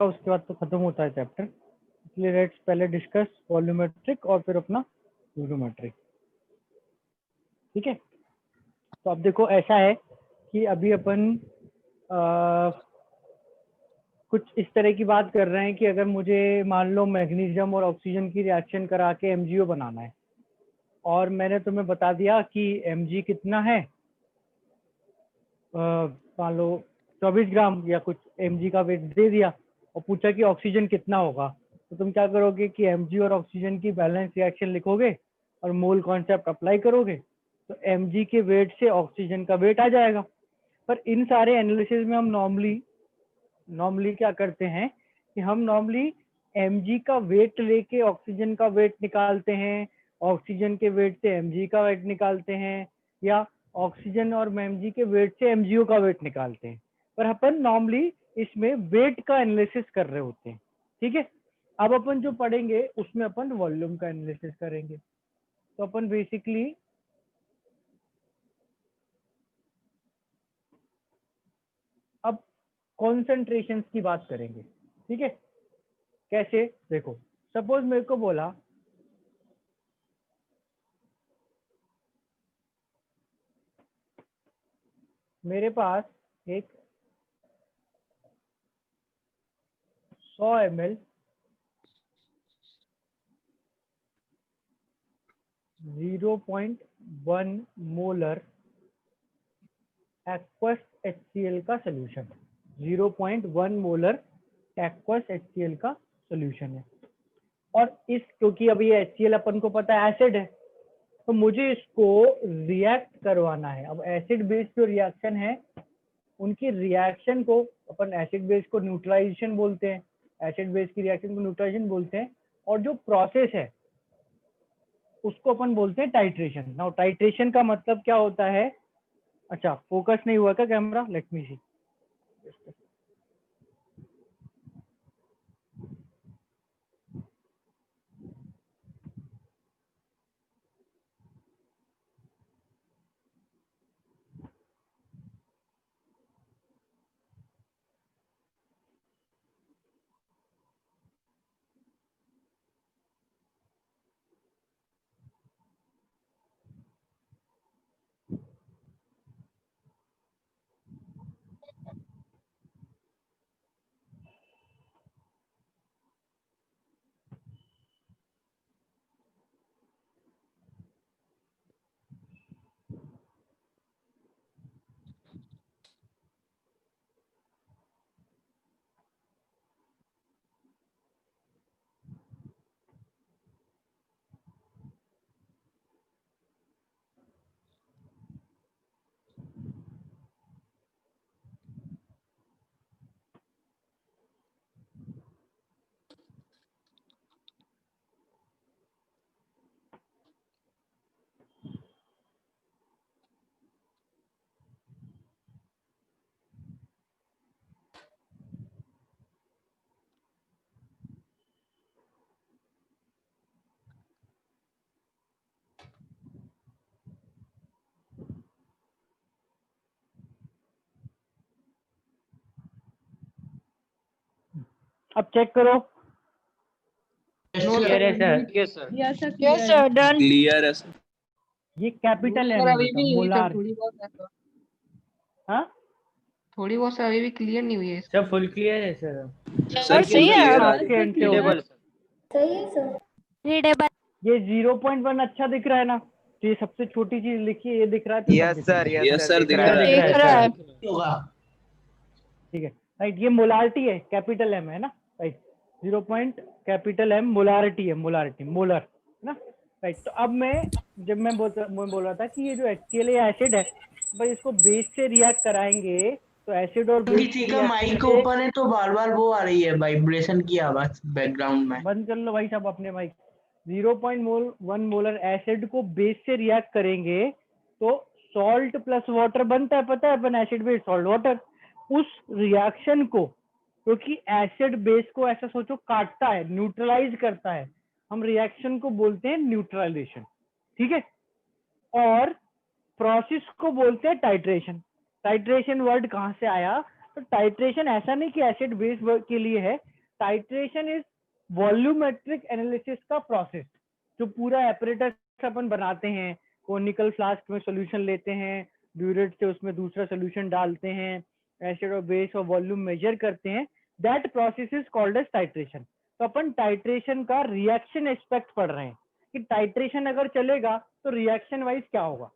उसके बाद तो खत्म होता है चैप्टर, इसलिए लेट्स पहले डिस्कस वॉल्यूमेट्रिक और फिर अपना यूरोमेट्रिक। ठीक है, तो अब देखो ऐसा है कि अभी अपन कुछ इस तरह की बात कर रहे हैं कि अगर मुझे मान लो मैग्नीशियम और ऑक्सीजन की रिएक्शन करा के MgO बनाना है, और मैंने तुम्हें बता दिया कि Mg कितना है, मान लो 24 ग्राम या कुछ Mg का वेट दे दिया, और पूछा कि ऑक्सीजन कितना होगा, तो तुम क्या करोगे कि Mg और ऑक्सीजन की बैलेंस रिएक्शन लिखोगे और मोल कॉन्सेप्ट अप्लाई करोगे, तो Mg के वेट से ऑक्सीजन का वेट आ जाएगा। पर इन सारे एनालिसिस में हम नॉर्मली क्या करते हैं कि हम नॉर्मली Mg का वेट लेके ऑक्सीजन का वेट निकालते हैं, ऑक्सीजन के वेट से Mg का वेट निकालते हैं, या ऑक्सीजन और Mg के वेट से MgO का वेट निकालते हैं। पर अपन नॉर्मली इसमें वेट का एनालिसिस कर रहे होते हैं। ठीक है, अब अपन जो पढ़ेंगे उसमें अपन वॉल्यूम का एनालिसिस करेंगे। तो अपन बेसिकली अब कॉन्सेंट्रेशंस की बात करेंगे। ठीक है, कैसे, देखो सपोज मेरे को बोला मेरे पास एक 100 ml 0.1 मोलर एक्वस HCl का सोल्यूशन, 0.1 मोलर एक्वस HCl का सोल्यूशन है। और इस क्योंकि अभी ये HCl अपन को पता है एसिड है, तो मुझे इसको रिएक्ट करवाना है। अब एसिड बेस जो रिएक्शन है उनकी रिएक्शन को अपन एसिड बेस को न्यूट्रलाइजेशन बोलते हैं, एसिड बेस की रिएक्शन को न्यूट्रलाइजेशन बोलते हैं, और जो प्रोसेस है उसको अपन बोलते हैं टाइट्रेशन। नाउ टाइट्रेशन का मतलब क्या होता है, अच्छा फोकस नहीं हुआ क्या कैमरा, लेट मी सी। अब चेक करो। क्लियर है sir. Yes sir. Yes sir, done. Clear है सर। ये कैपिटल सर है अभी भी मोलार। थोड़ी बहुत है सर। हाँ थोड़ी बहुत सर अभी भी क्लियर नहीं हुई है सर फुल क्लियर है सर। सर सही है अब। आपके एंड से होगा। रीडेबल सही है सर। रीडेबल। ये 0.1 अच्छा दिख रहा है ना, तो ये सबसे छोटी चीज लिखी है, ये दिख रहा है तो सब यस दिख रहा सर, है। यस सर, दिख क्या रहा दिख है। रहा है? होगा। ठीक है राइट, ये मोलारिटी है, कैपिटल एम है ना right, 0 point capital M molarity है, मोलारिटी मोलर है ना राइट। तो अब जब मैं बोल रहा था कि ये जो HCl एसिड है, भाई इसको बेस से रिएक्ट कराएंगे तो एसिड और बेस ठीक है, माइक ओपन है तो बार बार वो आ रही है वाइब्रेशन की आवाज बैकग्राउंड में। बंद कर लो भाई साहब अपने माइक। 0.1 मोलर एसिड को बेस से रिएक्ट करेंगे तो सॉल्ट प्लस वाटर बनता है, पता है अपन, एसिड बेस सॉल्ट वाटर। उस रिएक्शन को, क्योंकि एसिड बेस को ऐसा सोचो काटता है, न्यूट्रलाइज करता है, हम रिएक्शन को बोलते हैं न्यूट्रलाइजेशन। ठीक है, और प्रोसेस को बोलते हैं टाइट्रेशन। टाइट्रेशन वर्ड कहाँ से आया, तो टाइट्रेशन ऐसा नहीं कि एसिड बेस के लिए है, टाइट्रेशन इज वॉल्यूमेट्रिक एनालिसिस का प्रोसेस, जो पूरा एपरेटस अपन बनाते हैं, कोनिकल फ्लास्क में सॉल्यूशन लेते हैं, ड्यूरेट से उसमें दूसरा सॉल्यूशन डालते हैं, एसिड और बेस और वॉल्यूम मेजर करते हैं, that process is called as titration. तो अपन टाइट्रेशन का रिएक्शन एस्पेक्ट पढ़ रहे हैं कि टाइट्रेशन अगर चलेगा तो रिएक्शन वाइज क्या होगा।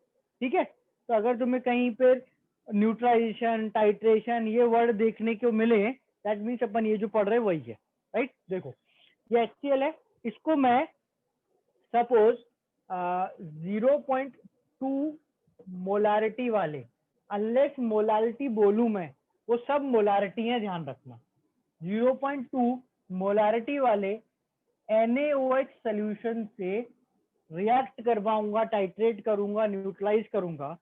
ठीक है, तो अगर तुम्हें कहीं पर न्यूट्राइजेशन, टाइट्रेशन ये वर्ड देखने को मिले, दैट मीन्स अपन ये जो पढ़ रहे हैं वही है, राइट। देखो ये HCl है, इसको मैं सपोज 0.2 मोलारिटी वाले, अनलेस मोलारिटी बोलूं मैं, वो सब मोलारिटी है, ध्यान रखना। 0.2 मोलारिटी वाले NaOH सोल्यूशन से रिएक्ट करवाऊंगा, टाइट्रेट करूंगा, न्यूट्रलाइज करूंगा,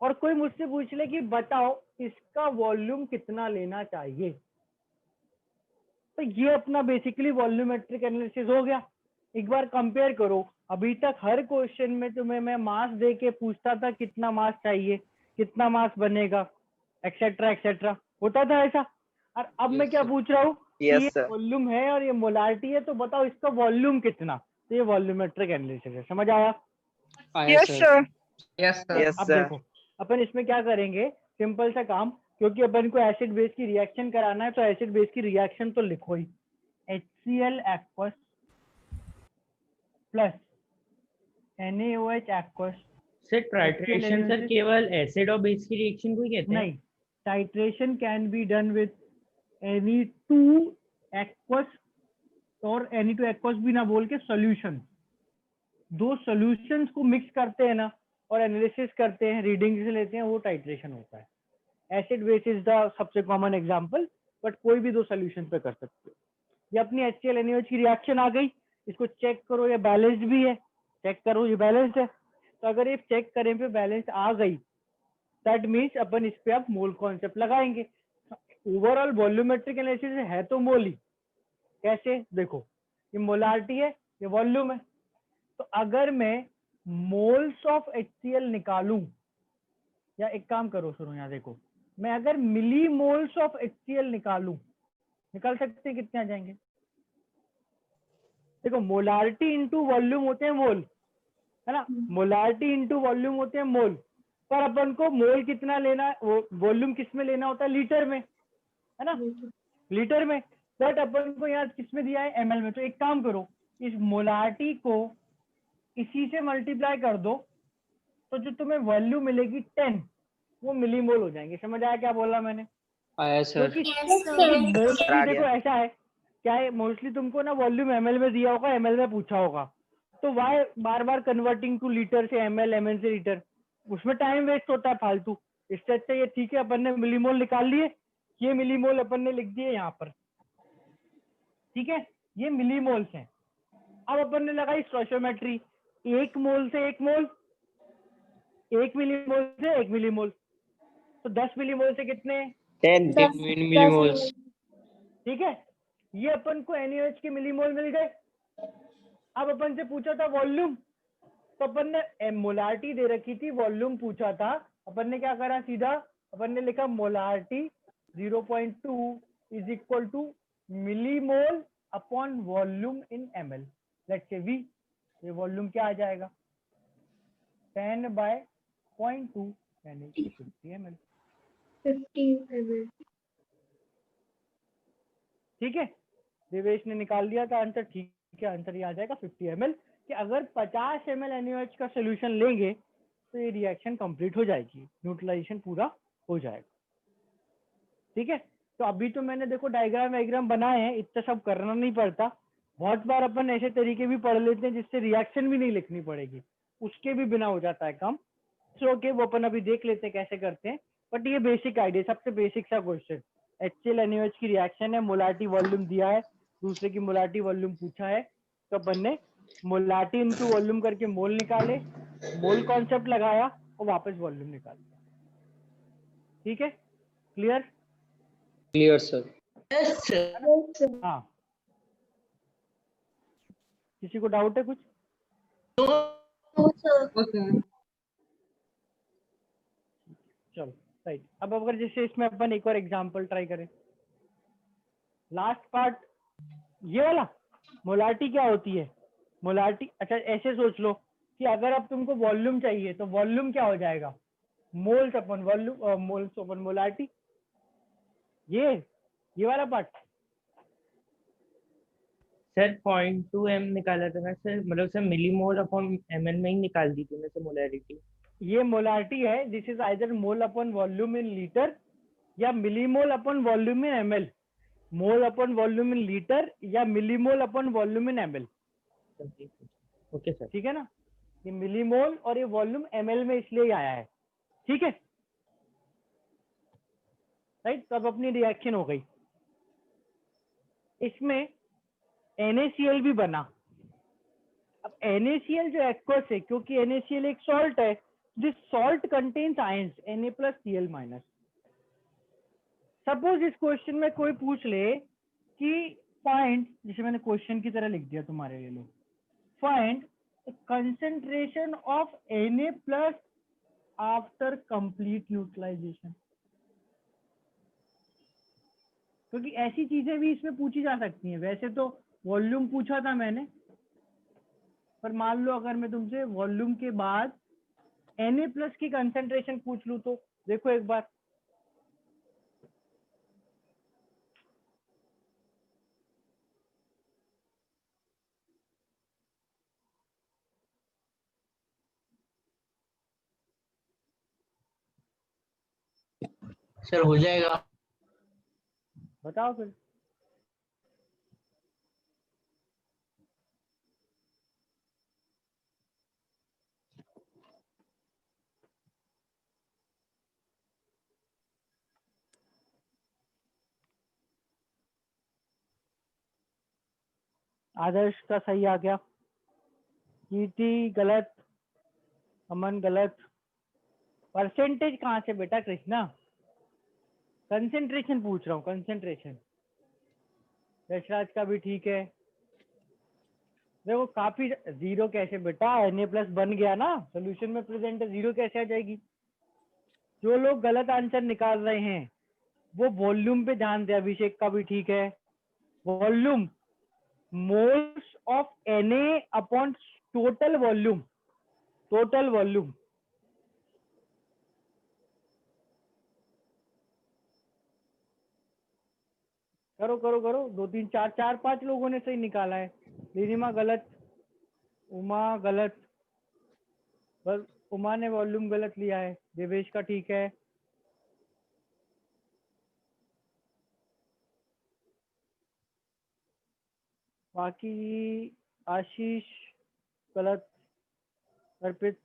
और कोई मुझसे पूछ ले कि बताओ इसका वॉल्यूम कितना लेना चाहिए, तो ये अपना बेसिकली वॉल्यूमेट्रिक एनालिसिस हो गया। एक बार कंपेयर करो, अभी तक हर क्वेश्चन में तुम्हें मैं मास दे के पूछता था कितना मास चाहिए, कितना मास बनेगा, एक्सेट्रा एक्सेट्रा, होता था ऐसा। और अब मैं क्या पूछ रहा हूँ, Yes, ये sir. वॉल्यूम है और ये मोलारिटी है, तो बताओ इसका वॉल्यूम कितना, तो ये वॉल्यूमेट्रिक एनालिसिस है। समझ आया? Yes, sir. Yes sir. Yes, अब sir. देखो अपन इसमें क्या करेंगे, सिंपल सा काम, क्योंकि अपन को एसिड बेस की रिएक्शन कराना है, तो एसिड बेस की रिएक्शन तो लिखो ही, HCl aqueous plus NaOH aqueous। Sir titration sir केवल एसिड और बेस की रिएक्शन को ही कहते हैं? नहीं, titration can be done with any two aqueous, और एनी टू एक्वस भी ना बोल के सॉल्यूशन, दो सॉल्यूशंस को मिक्स करते हैं ना और एनालिसिस करते हैं, रीडिंग से लेते हैं, वो टाइट्रेशन होता है। एसिड बेस इज द सबसे कॉमन एग्जांपल, बट कोई भी दो सॉल्यूशन पे कर सकते हो। ये अपनी HCl NaOH की रिएक्शन आ गई, इसको चेक करो, ये बैलेंस्ड भी है, चेक करो ये बैलेंस्ड है। तो अगर ये चेक करें पे बैलेंस आ गई, दैट मीन्स अपन इस पे अब मोल कॉन्सेप्ट लगाएंगे। ओवरऑल वॉल्यूमेट्रिक एनालिसिस है तो मोल ही। कैसे? देखो ये मोलारिटी है, ये वॉल्यूम है, तो अगर मैं मोल्स ऑफ HCl निकालूं, या एक काम करो सुनो, यहाँ देखो, मैं अगर मिली मोल्स ऑफ HCl निकालूं, निकाल सकते हैं, कितने आ जाएंगे? देखो मोलारिटी इंटू वॉल्यूम होते हैं मोल, है ना, मोलारिटी इंटू वॉल्यूम होते हैं मोल, पर अपन को मोल कितना लेना है, वॉल्यूम किस में लेना होता है, लीटर में, है ना, लीटर में, बट अपन को यहाँ किस में दिया है, ml में। तो एक काम करो, इस मोलारिटी को इसी से मल्टीप्लाई कर दो, तो जो तुम्हें वॉल्यूम मिलेगी 10, वो मिलीमोल हो जाएंगे। समझ आया क्या बोला मैंने? आया सर। क्योंकि मोस्टली आ देखो गया। ऐसा है, क्या है, मोस्टली तुमको ना वॉल्यूम ml में दिया होगा, ml में पूछा होगा, तो वाई बार बार कन्वर्टिंग टू लीटर से ml, ml से लीटर, उसमें टाइम वेस्ट होता है फालतू। इससे अच्छा ये ठीक है, अपन ने मिलीमोल निकाल लिए, ये मिलीमोल अपन ने लिख दिए यहाँ पर, ठीक है, ये मिलीमोल्स हैं। अब अपन ने लगाई स्टोइचियोमेट्री, एक मोल से एक मोल, एक मिलीमोल से एक मिलीमोल, तो 10 मिलीमोल से कितने, 10 मिलीमोल्स। ठीक है, ये अपन को NaOH के मिलीमोल मिल गए। अब अपन से पूछा था वॉल्यूम, तो अपन ने मोलारिटी दे रखी थी, वॉल्यूम पूछा था, अपन ने क्या करा, सीधा अपन ने लिखा molarity 0.2 is equal to millimole upon volume in ml, let's say V। ये वॉल्यूम क्या आ जाएगा, 10/0.2 यानी कि 50 ml। 50 ml. ठीक है, देवेश ने निकाल दिया था आंसर, ठीक है, आंसर ये आ जाएगा 50 ml, कि अगर 50 ml NaOH का सोल्यूशन लेंगे तो ये रिएक्शन कंप्लीट हो जाएगी, न्यूट्रलाइजेशन पूरा हो जाएगा। ठीक है, तो अभी तो मैंने देखो डायग्राम बनाए हैं, इतना सब करना नहीं पड़ता। बहुत बार अपन ऐसे तरीके भी पढ़ लेते हैं जिससे रिएक्शन भी नहीं लिखनी पड़ेगी, उसके भी बिना हो जाता है काम। सो ओके, वो अपन अभी देख लेते हैं कैसे करते हैं, बट ये बेसिक आइडिया, सबसे बेसिक सा क्वेश्चन, HCl NaOH की रिएक्शन है, मोलारिटी वॉल्यूम दिया है, दूसरे की मोलारिटी वॉल्यूम पूछा है, तो अपन ने मोलारिटी इनटू वॉल्यूम करके मोल निकाले, मोल कॉन्सेप्ट लगाया और वापस वॉल्यूम निकाल दिया। ठीक है, clear? Clear sir. Yes sir. हाँ, किसी को डाउट है कुछ? चलो राइट, अब अगर जैसे इसमें अपन एक और एग्जांपल ट्राई करें, लास्ट पार्ट ये वाला मोलारिटी क्या होती है? मोलारिटी, अच्छा ऐसे सोच लो कि अगर अब तुमको वॉल्यूम चाहिए तो वॉल्यूम क्या हो जाएगा? मोल्स अपन वॉल्यूम, मोल्स अपन मोलारिटी, ये वाला पार्ट। सर 0.2 m निकाला था ना सर, मतलब सर मिलीमोल अपॉन ml में ही निकाल दी तूने सर मोलैरिटी। ये मोलारिटी है, this is either mole upon volume in litre या millimole upon volume in ml. Mole upon volume in litre या millimole upon volume in ml. Okay sir. ठीक है ना, ये मिलीमोल और ये वॉल्यूम एमएल में इसलिए आया है। ठीक है, राइट। तब अपनी रिएक्शन हो गई, इसमें NaCl भी बना। अब NaCl जो एक्वस है, क्योंकि NaCl एक सॉल्ट है, this salt contains ions Na+Cl-। Suppose इस क्वेश्चन में कोई पूछ ले कि फाइंड, जिसे मैंने क्वेश्चन की तरह लिख दिया तुम्हारे लिए, लो, find concentration of Na+ after complete neutralisation. क्योंकि ऐसी चीजें भी इसमें पूछी जा सकती हैं। वैसे तो वॉल्यूम पूछा था मैंने, पर मान लो अगर मैं तुमसे वॉल्यूम के बाद Na+ की कंसेंट्रेशन पूछ लूं, तो देखो एक बार, सर हो जाएगा। बताओ फिर। आदर्श का सही आ गया, कीर्ति गलत, अमन गलत। परसेंटेज कहाँ से बेटा कृष्णा? कंसेंट्रेशन पूछ रहा हूँ, कंसेंट्रेशन। यशराज का भी ठीक है। देखो काफी, जीरो कैसे बेटा? Na+ बन गया ना, सोल्यूशन में प्रेजेंट है, जीरो कैसे आ जाएगी? जो लोग गलत आंसर निकाल रहे हैं वो वॉल्यूम पे ध्यान दे। अभिषेक का भी ठीक है, volume, moles of Na upon total volume, total volume. करो करो करो, 2 3 4 4 5 लोगों ने सही निकाला है। नीलिमा गलत, उमा गलत, बस उमा ने वॉल्यूम गलत लिया है। देवेश का ठीक है, बाकी आशीष गलत, अर्पित,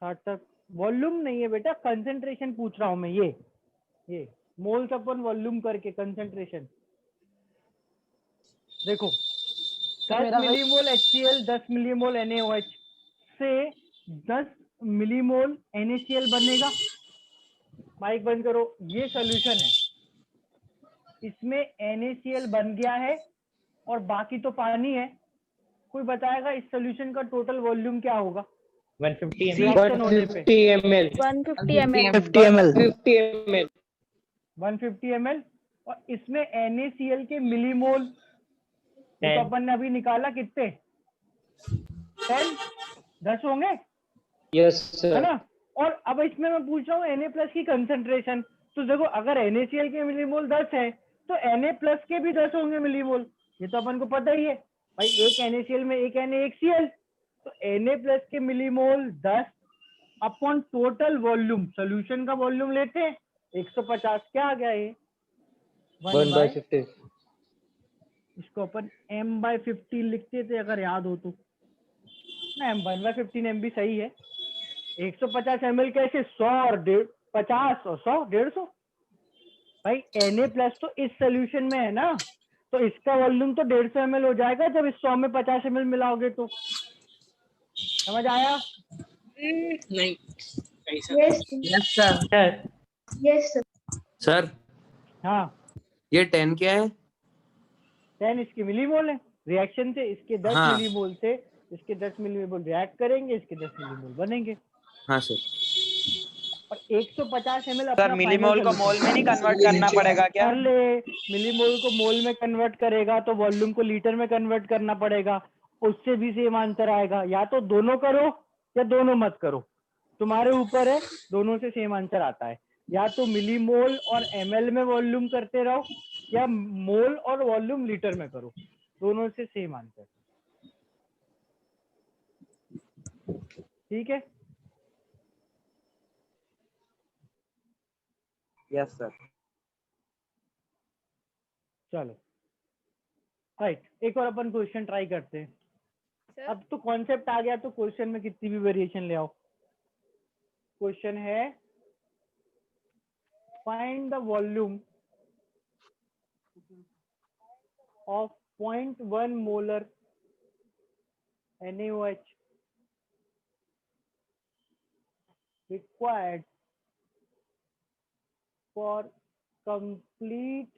सार्थक। वॉल्यूम नहीं है बेटा, कंसेंट्रेशन पूछ रहा हूं मैं। ये मोल्स अपन वॉल्यूम करके कंसेंट्रेशन देखो, 10 मिलीमोल HCl 10 मिलीमोल NaOH से 10 मिलीमोल NaCl बनेगा। माइक बंद करो। ये सॉल्यूशन है, इसमें NaCl बन गया है और बाकी तो पानी है। कोई बताएगा इस सॉल्यूशन का टोटल वॉल्यूम क्या होगा 150 ml। रिएक्शन होने पे? 150 ml 150 ml. 50 ml 50 ml 150 ml। और इसमें NaCl के मिलीमोल तो 10। अपन ने अभी निकाला, कितने? 10 होंगे, यस है सर। ना। और अब इसमें मैं पूछ रहा हूँ Na+ की कंसेंट्रेशन। तो देखो, अगर NaCl के मिलीमोल 10 है तो Na+ के भी 10 होंगे मिलीमोल। ये तो अपन को पता ही है भाई, एक NaCl में एक Na एक Cl, तो Na+ के millimole 10 upon total volume. Solution का वॉल्यूम लेते हैं 150, क्या आ गया ये 1/50। इसको अपन m/15 लिखते थे अगर याद हो तो ना। 1/15 m भी सही है। 150 ml कैसे? 100 और 50 और 100 150 भाई। Na+ तो इस सोल्यूशन में है ना, तो इसका वॉल्यूम तो 150 ml हो जाएगा जब इस 100 में 50 ml मिलाओगे तो। समझ आया? नहीं Yes, sir. Yes sir. Sir Yes, sir. Sir हाँ, ये 10 क्या है? 10 इसके मिलीमोल है। रिएक्शन से इसके 10 हाँ। मिलीमोल से इसके 10 मिलीमोल रिएक्ट करेंगे, इसके 10 मिलीमोल बनेंगे। हाँ सर। और 150 ml सर अपना मिलीमोल को मोल में नहीं कन्वर्ट करना पड़ेगा क्या? कर ले, मिलीमोल को मोल में कन्वर्ट करेगा तो वॉल्यूम को लीटर में कन्वर्ट करना पड़ेगा, उससे भी सेम आंसर आएगा। या तो दोनों करो या दोनों मत करो, तुम्हारे ऊपर है, दोनों से सेम आंसर आता है। या तो मिलीमोल और ml में वॉल्यूम करते रहो या मोल और वॉल्यूम लीटर में करो, दोनों से सेम आंसर। ठीक है, यस सर। चलो राइट, एक और अपन क्वेश्चन ट्राई करते हैं। अब तो कॉन्सेप्ट आ गया तो क्वेश्चन में कितनी भी वेरिएशन ले आओ। क्वेश्चन है find the volume of 0.1 molar NaOH required for complete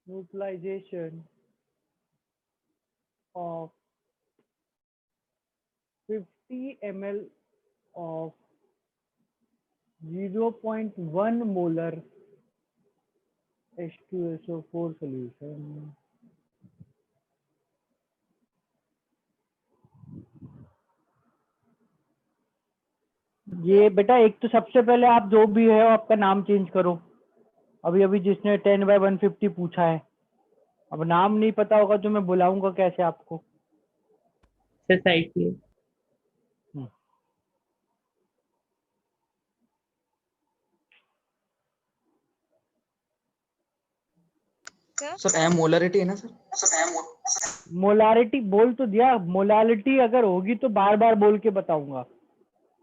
neutralization of 50 ml of 0.1 molar H2SO4 solution. ये बेटा एक तो सबसे पहले आप जो भी है आपका नाम चेंज करो। अभी अभी जिसने 10/150 पूछा है, अब नाम नहीं पता होगा तो मैं बुलाऊंगा कैसे आपको। सर साइड पे सर एम मोलरिटी है ना सर? मोलारिटी बोल तो दिया, मोलारिटी अगर होगी तो बार बार बोल के बताऊंगा,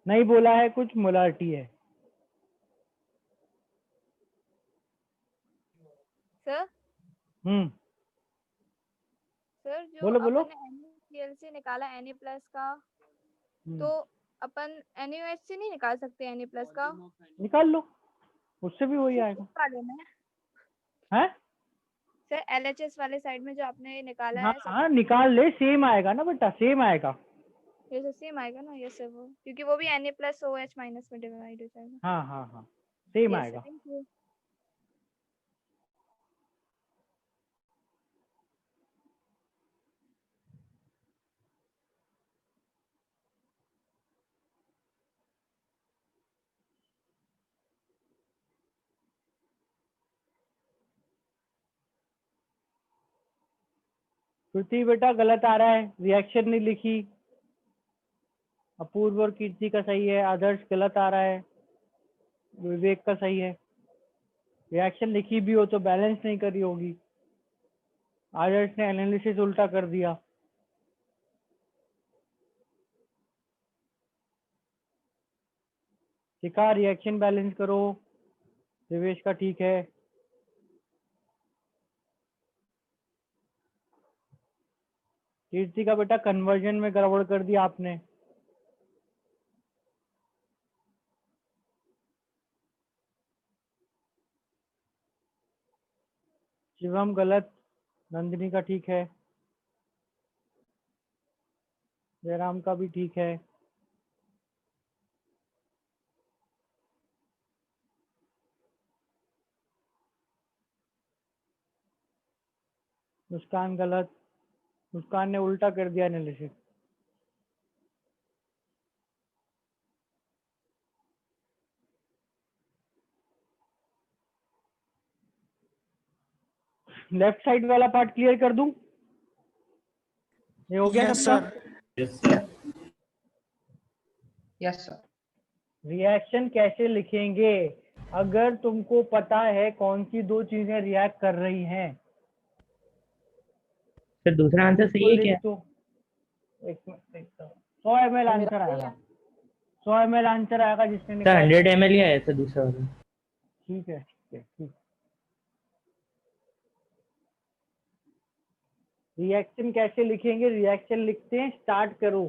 नहीं बोला है कुछ, मोलारिटी है। सर सर जो बोलो बोलो। अपन ने NaCl से निकाला Na+ का, तो अपन NaOH से नहीं निकाल सकते Na+ का? निकाल लो, उससे भी वही आएगा। निकालेना हैं? सर LHS वाले साइड में जो आपने निकाला हाँ है हाँ निकाल ले, सेम आएगा ना बेटा, सेम आएगा। ये तो सेम आएगा ना? यस सर, वो क्योंकि वो भी Na+OH- में डिवाइड हो जाएगा। हाँ हाँ हाँ सेम यस आएगा। Thank you. श्रुति बेटा गलत आ रहा है, रिएक्शन नहीं लिखी। अपूर्व और कीर्ति का सही है, आदर्श गलत आ रहा है, विवेक का सही है। रिएक्शन लिखी भी हो तो बैलेंस नहीं करी होगी। आदर्श ने एनालिसिस उल्टा कर दिया। शिखा रिएक्शन बैलेंस करो, देवेश का ठीक है। कीर्ति का बेटा कन्वर्जन में गड़बड़ कर दिया आपने। शिवम गलत, नंदिनी का ठीक है, जयराम का भी ठीक है। मुस्कान गलत, मुस्कान ने उल्टा कर दिया एनालिसिस। लेफ्ट साइड वाला पार्ट क्लियर कर दूं? ये हो गया सबका? Yes sir. रिएक्शन कैसे लिखेंगे? अगर तुमको पता है कौन सी दो चीजें रिएक्ट कर रही हैं, सर दूसरा आंसर सही है क्या? तो 100 ml आंसर आएगा, 100 ml आंसर आएगा जिसने सर निकाला। 100 ml ही आया सर दूसरा वाला। ठीक है ठीक है ठीक। रिएक्शन कैसे लिखेंगे? रिएक्शन लिखते हैं, स्टार्ट करो,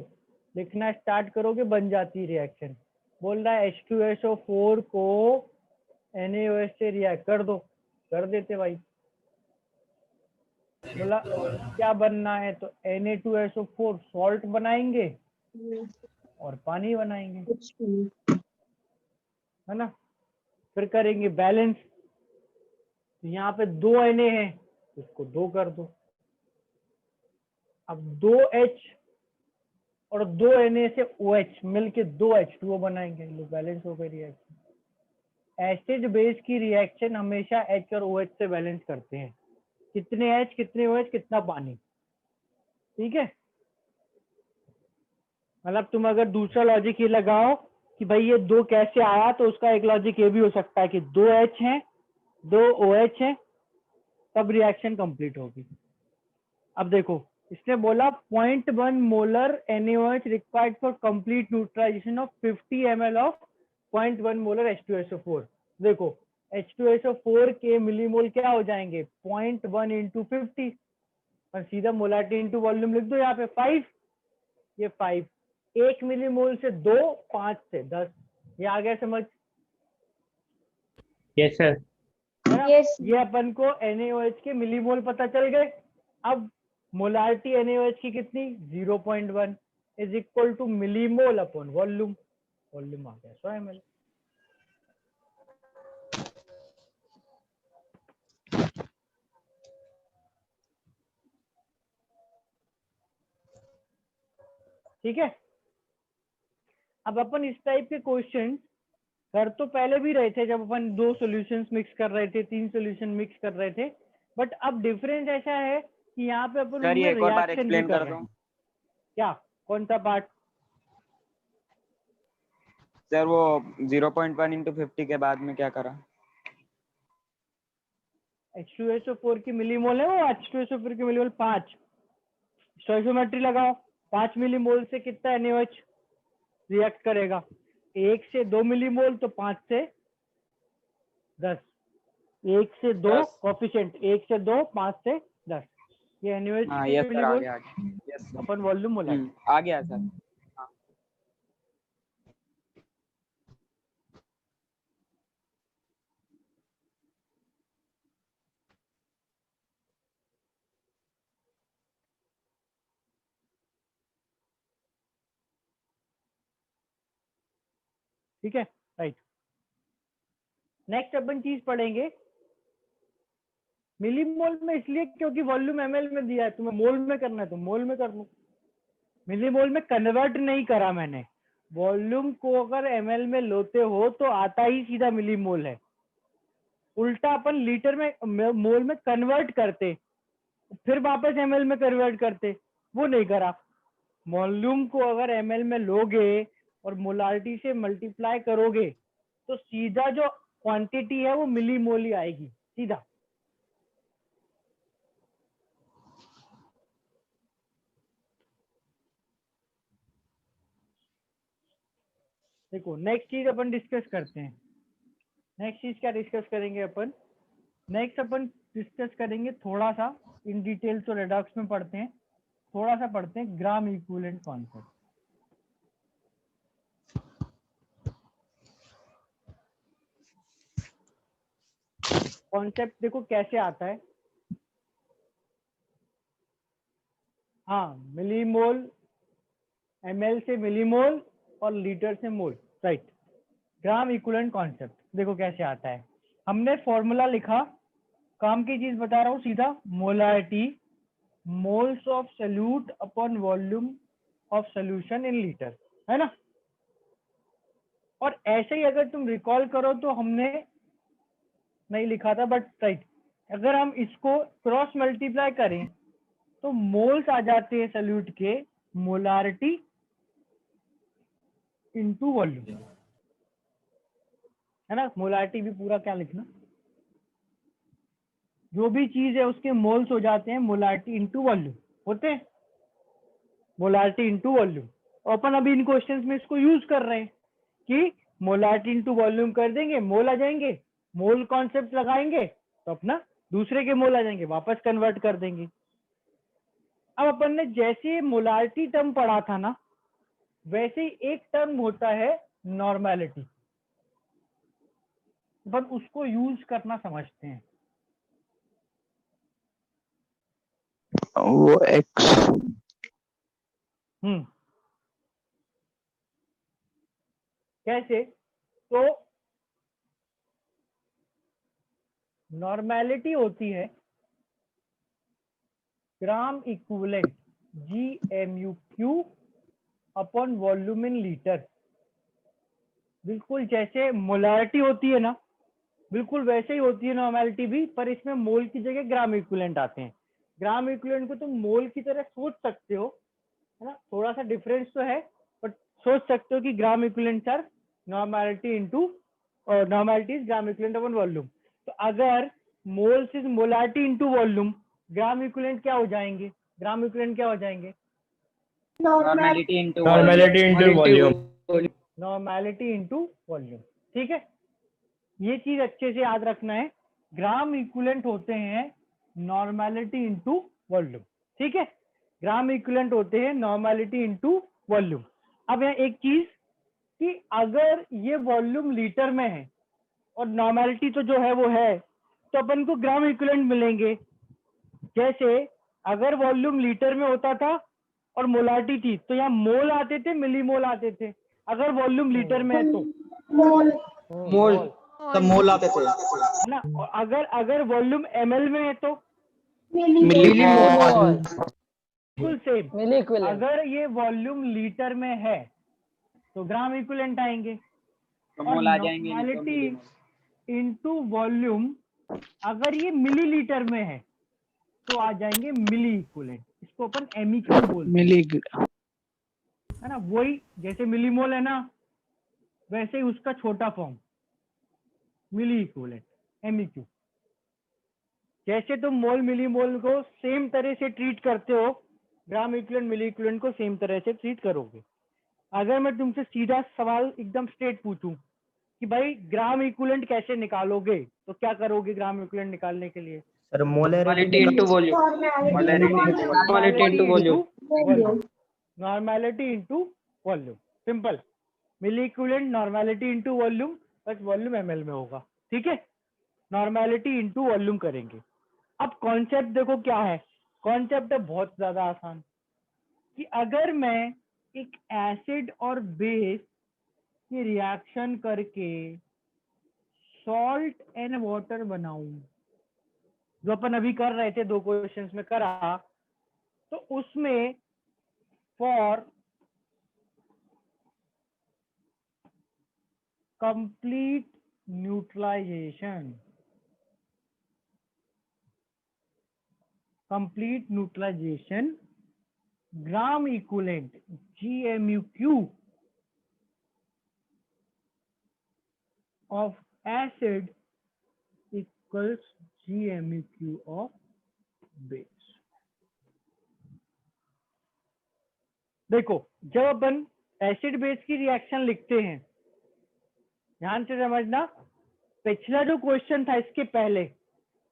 लिखना स्टार्ट करोगे बन जाती है रिएक्शन। बोल रहा है H2SO4 को NaOH से रिएक्ट कर दो, कर देते भाई। बोला क्या बनना है तो Na2SO4 सॉल्ट बनाएंगे, और पानी बनाएंगे, है ना। फिर करेंगे बैलेंस, तो यहाँ पे 2 Na है, इसको 2 कर दो। अब 2H और 2 Na से OH मिलके 2 H2O बनाएंगे, लो बैलेंस हो गई रिएक्शन। एसिड बेस की रिएक्शन हमेशा H और OH से बैलेंस करते हैं, कितने H कितने OH कितना पानी, ठीक है। मतलब तुम अगर दूसरा लॉजिक ये लगाओ कि भाई ये 2 कैसे आया, तो उसका एक लॉजिक ये भी हो सकता है कि 2 H है 2 OH है, तब रिएक्शन कंप्लीट होगी। अब देखो इसने बोला 0.1 molar NaOH required for complete neutralization of 50 ml of 0.1 molar H2SO4। देखो H2SO4 के मिलीमोल क्या हो जाएंगे 0.1 इंटू 50, और सीधा मोलारिटी इंटू वॉल्यूम लिख दो यहाँ पे 5, ये 5, 1 मिलीमोल से 2, 5 से 10, ये आ गया समझ, यस सर। है ना। Yes. ये अपन को NaOH के मिलीमोल पता चल गए। अब मोलारिटी NaOH की कितनी 0.1 is equal to millimole upon volume, volume आ गया 100 ml। ठीक है। अब अपन इस टाइप के क्वेश्चन कर तो पहले भी रहे थे, जब अपन 2 सॉल्यूशंस मिक्स कर रहे थे, 3 सॉल्यूशन मिक्स कर रहे थे, बट अब डिफरेंस ऐसा है कि यहाँ पे अपन सर ये एक और बार रिएक्शन भी एक्सप्लेन कर कर रहे दो। हैं। क्या, कौन सा पार्ट? सर वो 0.1 इंटू 50 के बाद में क्या करा? H2SO4 की मिलीमोल है वो, H2SO4 की मिलीमोल 5, स्टोइकोमेट्री लगाओ, 5 मिलीमोल से कितना NaOH रिएक्ट करेगा, 1 से 2 मिलीमोल तो 5 से 10, 1 से 2 10। कोफिशिएंट, 1 से 2 5 से 10, ये NaOH हाँ की यस सर, आ मिलीमोल गया यस सर। अपन वॉल्यूम मोला। आ गया सर। ठीक है, राइट। नेक्स्ट अपन चीज पढ़ेंगे मिलीमोल में, इसलिए क्योंकि वॉल्यूम ml में दिया है, तुम्हें मोल में करना है तो मोल में कर लो, मिलीमोल में कन्वर्ट नहीं करा मैंने। वॉल्यूम को अगर ml में लोते हो तो आता ही सीधा मिलीमोल है, उल्टा अपन लीटर में मोल में कन्वर्ट करते, फिर वापस ml में कन्वर्ट करते, वो नहीं करा। वॉल्यूम को अगर ml में लोगे और मोलारिटी से मल्टीप्लाई करोगे तो सीधा जो क्वांटिटी है वो मिलीमोल ही आएगी सीधा। देखो नेक्स्ट चीज अपन डिस्कस करते हैं। नेक्स्ट चीज क्या डिस्कस करेंगे अपन? नेक्स्ट अपन डिस्कस करेंगे थोड़ा सा इन डिटेल, तो रेडॉक्स में पढ़ते हैं, थोड़ा सा पढ़ते हैं ग्राम इक्विवेलेंट कॉन्सेप्ट। कॉन्सेप्ट देखो कैसे आता है। हाँ, मिलीमोल, ml से मिलीमोल और लीटर से मोल, राइट। ग्राम इक्विवेलेंट कॉन्सेप्ट देखो कैसे आता है। हमने फॉर्मूला लिखा, काम की चीज बता रहा हूँ सीधा, molarity moles of solute upon volume of solution in litre, है ना। और ऐसे ही अगर तुम रिकॉल करो तो हमने नहीं लिखा था, बट राइट, अगर हम इसको क्रॉस मल्टीप्लाई करें तो मोल्स आ जाते हैं सॉल्यूट के, मोलारिटी इनटू वॉल्यूम, है ना। मोलारिटी भी पूरा क्या लिखना, जो भी चीज है उसके मोल्स हो जाते हैं मोलारिटी इनटू वॉल्यूम होते हैं, मोलारिटी इनटू वॉल्यूम। और अपन अभी इन क्वेश्चंस में इसको यूज कर रहे हैं कि मोलारिटी इनटू वॉल्यूम कर देंगे, मोल आ जाएंगे, मोल कॉन्सेप्ट लगाएंगे तो अपना दूसरे के मोल आ जाएंगे, वापस कन्वर्ट कर देंगे। अब अपन ने जैसे मोलारिटी टर्म पढ़ा था ना, वैसे ही एक टर्म होता है नॉर्मेलिटी, अपन उसको यूज करना समझते हैं। वो एक्स। कैसे? तो नॉर्मेलिटी होती है ग्राम equivalent GMU upon volume in litre. बिल्कुल जैसे मोलारिटी होती है ना, बिल्कुल वैसे ही होती है नॉर्मेलिटी भी, पर इसमें मोल की जगह ग्राम इक्विवेलेंट आते हैं। ग्राम इक्विवेलेंट को तुम मोल की तरह सोच सकते हो, है ना, थोड़ा सा डिफरेंस तो है, बट सोच सकते हो कि gram equivalent are normality into normality is gram equivalent upon volume. तो अगर moles is molarity into volume, gram equivalent क्या हो जाएंगे? ग्राम इक्विवेलेंट क्या हो जाएंगे? Normality into normality into volume. Normality into volume. ठीक है, ये चीज अच्छे से याद रखना है। ग्राम इक्विवेलेंट होते हैं नॉर्मेलिटी इनटू वॉल्यूम। ठीक है, ग्राम इक्विवेलेंट होते हैं नॉर्मेलिटी इनटू वॉल्यूम। अब यहाँ एक चीज कि अगर ये वॉल्यूम लीटर में है और नॉर्मेलिटी तो जो है वो है, तो अपन को ग्राम इक्विवेलेंट मिलेंगे। जैसे अगर वॉल्यूम लीटर में होता था और मोलारिटी थी, तो यहाँ मोल आते थे, मिली मोल आते थे। अगर वॉल्यूम लीटर में है तो मोल तब मोल आते थे। है ना, और अगर वॉल्यूम ml में है तो मिलीमोल। बिल्कुल सेम। अगर ये वॉल्यूम लीटर में है तो ग्राम इक्विवेलेंट आएंगे। तो और मोल आ जाएंगे, नहीं तो नॉर्मेलिटी मिलीमोल। इनटू वॉल्यूम, अगर ये मिलीलीटर में है तो आ जाएंगे मिली इक्विवेलेंट। इसको अपन MEQ बोलते हैं, है ना। वही जैसे मिलीमोल है ना, वैसे ही उसका छोटा फॉर्म मिली इक्विवेलेंट, MEQ। जैसे तुम मोल मिली मोल को सेम तरह से ट्रीट करते हो, ग्राम इक्विवेलेंट मिली इक्विवेलेंट को सेम तरह से ट्रीट करोगे। अगर मैं तुमसे सीधा सवाल एकदम स्ट्रेट पूछूं कि भाई ग्राम इक्विवेलेंट कैसे निकालोगे, तो क्या करोगे ग्राम इक्विवेलेंट निकालने के लिए? Sir normality into volume. Normality into volume. Normality into volume, simple. Milliequivalent normality into volume, बस वॉल्यूम ml में होगा। ठीक है, नॉर्मेलिटी इनटू वॉल्यूम करेंगे। अब कॉन्सेप्ट देखो क्या है। कॉन्सेप्ट है बहुत ज्यादा आसान कि अगर मैं एक एसिड और बेस की रिएक्शन करके सॉल्ट एंड वाटर बनाऊं, जो अपन अभी कर रहे थे, 2 क्वेश्चंस में करा, तो उसमें for complete neutralization, gram equivalent GMU of acid equals GMU of base। देखो, जब अपन एसिड बेस की रिएक्शन लिखते हैं, ध्यान से समझना, पिछला जो क्वेश्चन था इसके पहले,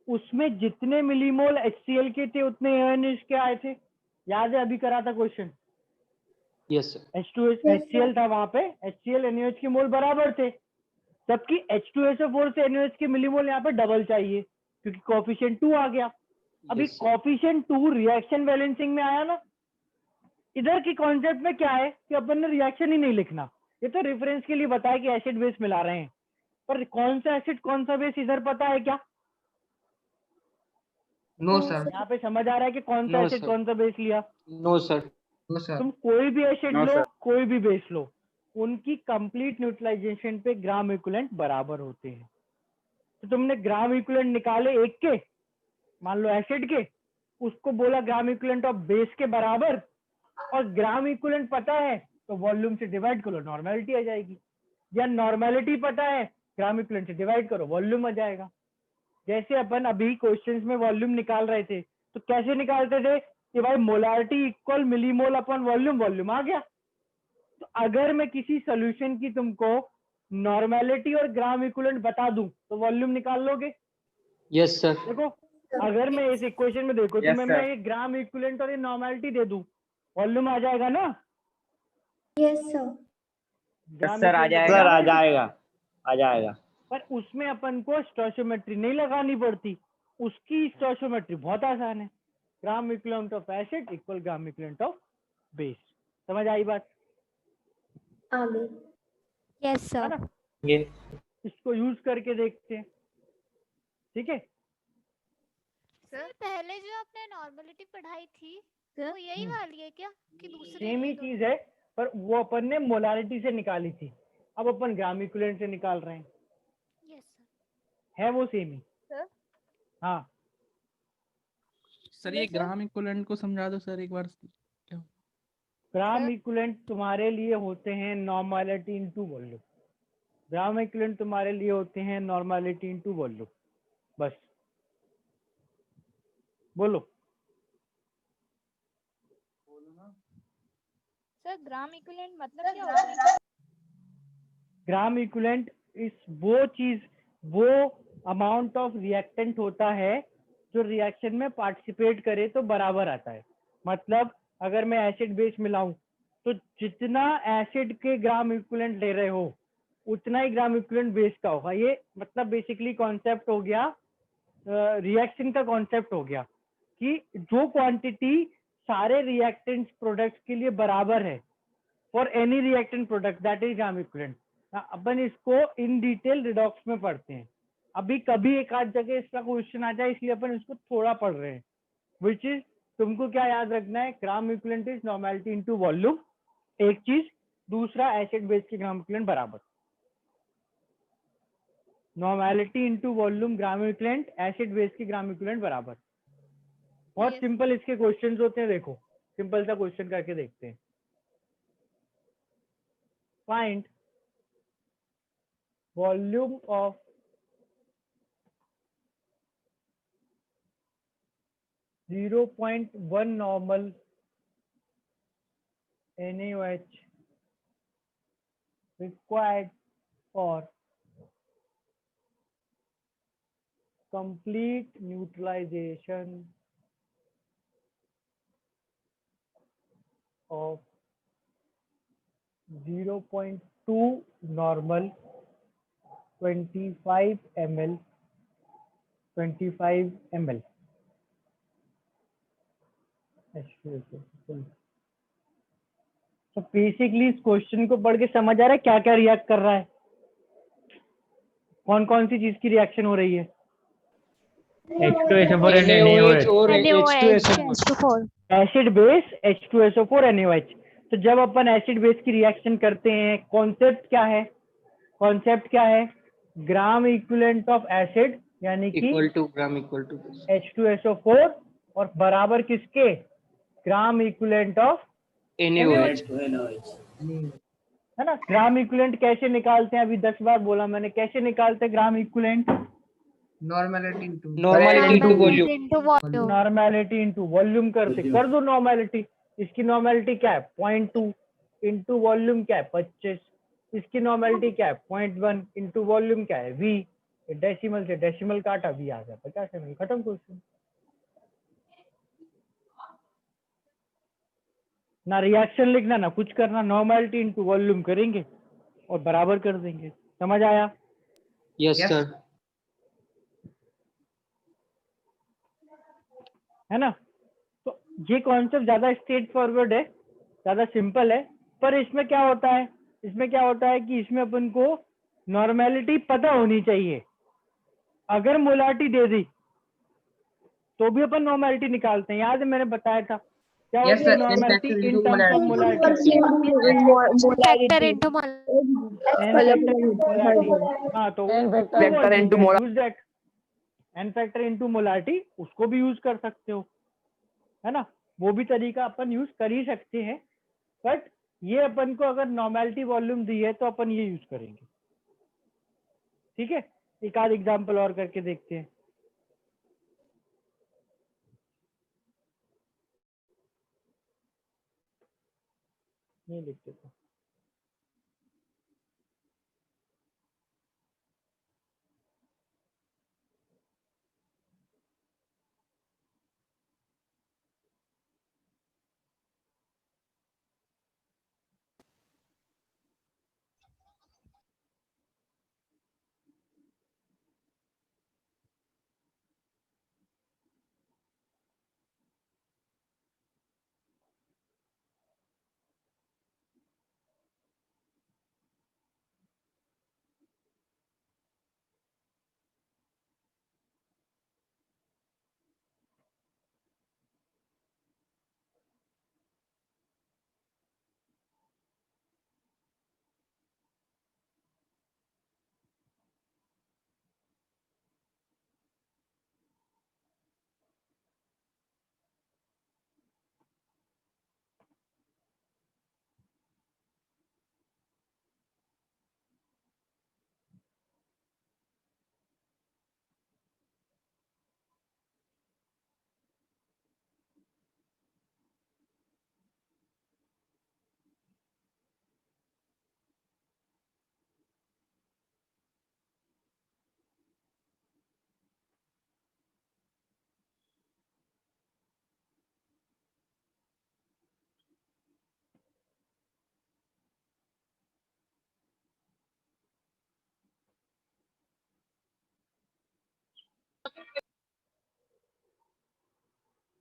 उसमें जितने मिलीमोल HCl के थे उतने ANH के आए थे। याद है, अभी करा था question. Yes sir. H2S HCl था, वहां पे HCl NaOH के मोल बराबर थे, जबकि H2SO4 से NaOH के मिलीमोल यहाँ पे डबल चाहिए, क्योंकि कोफिशिएंट 2 आ गया। अभी Yes, sir. Coefficient 2 reaction balancing में आया ना। इधर की कॉन्सेप्ट में क्या है कि अपन ने रिएक्शन ही नहीं लिखना, ये तो रेफरेंस के लिए बताया कि एसिड बेस मिला रहे हैं, पर कौन सा एसिड कौन सा बेस इधर पता है क्या? No sir. यहाँ पे समझ आ रहा है कि कौन सा No, एसिड sir. कौन सा बेस लिया? No sir. No sir. तुम कोई भी एसिड No, लो, sir. कोई भी बेस लो, उनकी कंप्लीट न्यूट्रलाइजेशन पे ग्राम इक्विवेलेंट बराबर होते हैं। तो तुमने ग्राम इक्विवेलेंट निकाले एक के, मान लो एसिड के, उसको बोला ग्राम इक्विवेलेंट ऑफ बेस के बराबर, और ग्राम इक्विवेलेंट पता है तो वॉल्यूम से डिवाइड करो, नॉर्मेलिटी आ जाएगी। या नॉर्मेलिटी पता है, ग्राम इक्विवेलेंट से डिवाइड करो, वॉल्यूम आ जाएगा। जैसे अपन अभी क्वेश्चंस में वॉल्यूम निकाल रहे थे, तो कैसे निकालते थे कि भाई molarity equal millimole upon volume, volume आ गया। तो अगर मैं किसी सोल्यूशन की तुमको नॉर्मेलिटी और ग्राम इक्विवेलेंट बता दूं तो वॉल्यूम निकाल लोगे? Yes sir. देखो, अगर मैं इस इक्वेशन में देखो, Yes, तो मैं sir. ये ग्राम इक्विवेलेंट और ये नॉर्मेलिटी दे दूं, वॉल्यूम आ जाएगा ना? Yes sir. ग्राम सर आ equivalent जाएगा। बराबर आ है। जाएगा, आ जाएगा। पर उसमें अपन को स्टोइचियोमेट्री नहीं लगानी पड़ती, उसकी स्टोइचियोमेट्री बहुत आसान है। Gram equivalent of acid equal gram equivalent of base. समझ आई बात? आगे। यस है सर। ना? ये इसको यूज करके देखते हैं, ठीक है? सर पहले जो आपने नॉर्मलिटी पढ़ाई थी वो यही वाली है क्या कि दूसरी सेम ही ये दोनों? चीज है, पर वो अपन ने मोलारिटी से निकाली थी, अब अपन ग्राम इक्विवेलेंट से निकाल रहे हैं। Yes sir. है वो सेम ही। सर? हाँ, सर ये ग्राम इक्विवेलेंट को समझा दो सर एक बार। क्या ग्राम इक्विवेलेंट तुम्हारे लिए होते हैं normality into volume. Gram equivalent तुम्हारे लिए होते हैं नॉर्मलिटी इनटू वॉल्यूम। बस बोलो। सर ग्राम इक्विवेलेंट मतलब क्या होता है? ग्राम इक्विवेलेंट इस वो चीज, वो अमाउंट ऑफ रिएक्टेंट होता है जो रिएक्शन में पार्टिसिपेट करे तो बराबर आता है। मतलब अगर मैं एसिड बेस मिलाऊं तो जितना एसिड के ग्राम इक्विवेलेंट ले रहे हो उतना ही ग्राम इक्विवेलेंट बेस का होगा। ये मतलब बेसिकली कॉन्सेप्ट हो गया, रिएक्शन का कॉन्सेप्ट हो गया कि जो क्वांटिटी सारे रिएक्टेंट्स प्रोडक्ट्स के लिए बराबर है for any reactant product that is gram equivalent. अपन इसको इन डिटेल रिडॉक्स में पढ़ते हैं। अभी कभी एक आध जगह इसका क्वेश्चन आ जाए इसलिए अपन इसको थोड़ा पढ़ रहे हैं। विच इज, तुमको क्या याद रखना है, gram equivalent is normality into volume, एक चीज। दूसरा एसिड बेस के ग्राम इक्विवेलेंट बराबर। Normality into volume gram equivalent, acid base के ग्राम इक्विवेलेंट बराबर। बहुत सिंपल इसके क्वेश्चंस होते हैं, देखो सिंपल सा क्वेश्चन करके देखते हैं। Find volume of (0.1) normal NaOH required for complete neutralization of 0.2 normal 25 ml 25 ml। तो बेसिकली इस क्वेश्चन को पढ़ के समझ आ रहा है क्या क्या रिएक्ट कर रहा है, कौन कौन सी चीज की रिएक्शन हो रही है। H2SO4 and NaOH NaOH। और NaOH, H2SO4। H2O4। Acid base H2SO4 NaOH। तो जब अपन एसिड बेस की रिएक्शन करते हैं, कॉन्सेप्ट क्या है, कॉन्सेप्ट क्या है, ग्राम इक्विवेलेंट ऑफ एसिड यानी कि equal to gram equal to H2SO4 और बराबर किसके, ग्राम इक्विवेलेंट ऑफ NaOH। है ना। ग्राम इक्विवेलेंट कैसे निकालते हैं, अभी 10 बार बोला मैंने, कैसे निकालते हैं gram equivalent, normality into Normality into volume। Normality into volume करते, कर दो नॉर्मलिटी। इसकी नॉर्मलिटी क्या है 0.2 इंटू वॉल्यूम क्या है 25। इसकी नॉर्मलिटी क्या है 0.1 इंटू वॉल्यूम क्या है V। डेसिमल से डेसिमल काटा V आ गया 50 ml, खत्म क्वेश्चन। ना रिएक्शन लिखना ना कुछ करना, नॉर्मलिटी इनटू वॉल्यूम करेंगे और बराबर कर देंगे। समझ आया? Yes sir. है ना। तो ये कॉन्सेप्ट ज्यादा स्ट्रेट फॉरवर्ड है, ज्यादा सिंपल है, पर इसमें क्या होता है, इसमें क्या होता है कि इसमें अपन को नॉर्मलिटी पता होनी चाहिए। अगर मोलारिटी दे दी तो भी अपन नॉर्मलिटी निकालते हैं, याद है मैंने बताया था क्या होती है normality in terms of molarity. Factor into हाँ तो use that N factor into molarity, उसको भी यूज कर सकते हो, है ना। वो भी तरीका अपन यूज कर ही सकते हैं, बट ये अपन को अगर नॉर्मलिटी वॉल्यूम दी है तो अपन ये यूज करेंगे। ठीक है, एक आध एग्जांपल और करके देखते हैं। ये लिख देता हूं।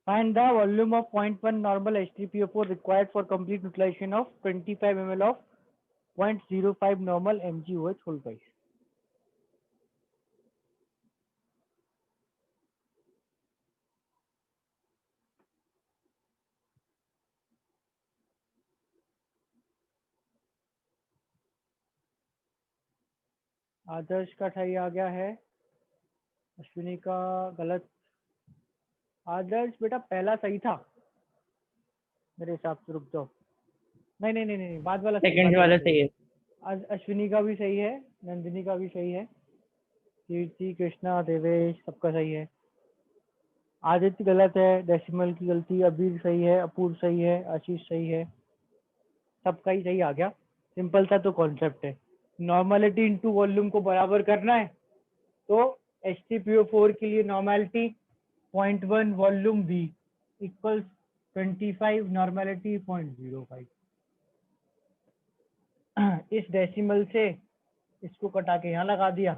Find the volume of 0.1 normal H3PO4 required for complete neutralization of 25 ml of 0.05 normal MgOH whole twice. आदर्श का सही आ गया है, अश्विनी का गलत। आदर्श बेटा पहला सही था मेरे हिसाब से, रुक जाओ। नहीं नहीं नहीं नहीं, बाद वाला सेकंड वाला सही है। अश्विनी का भी सही है, नंदिनी का भी सही है, कीर्ति, कृष्णा, देवेश सबका सही है। आदित्य गलत है, डेसिमल की गलती। अबीर सही है, अपूर्व सही है, आशीष सही है, सबका ही सही आ गया। सिंपल सा तो कॉन्सेप्ट है, नॉर्मलिटी इनटू वॉल्यूम को बराबर करना है। तो H3PO4 के लिए normality 0.1 volume V equals 25 normality 0.05। इस डेसिमल से इसको कटा के यहाँ लगा दिया,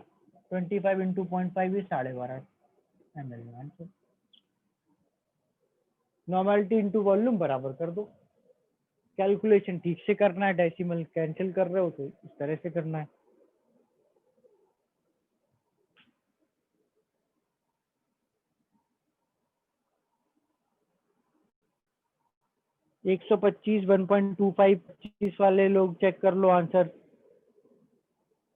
25 into 0.5 12.5 ml। Normality into volume बराबर कर दो। कैलकुलेशन ठीक से करना है, डेसिमल कैंसिल कर रहे हो तो इस तरह से करना है। एक 125 1.25 25 वाले लोग चेक कर लो आंसर।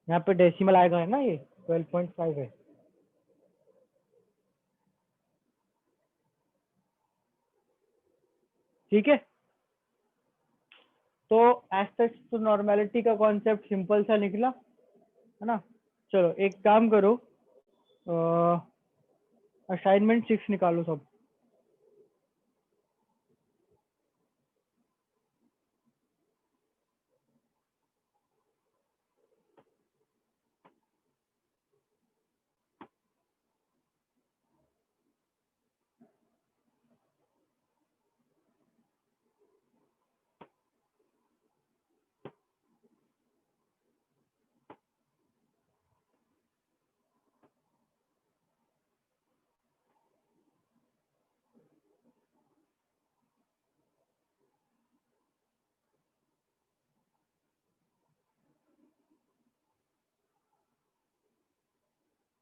यहाँ पे डेसिमल आएगा है ना, ये 12.5 है। ठीक है, तो एज सच तो नॉर्मेलिटी का कॉन्सेप्ट सिंपल सा निकला है ना। चलो एक काम करो, असाइनमेंट 6 निकालो सब।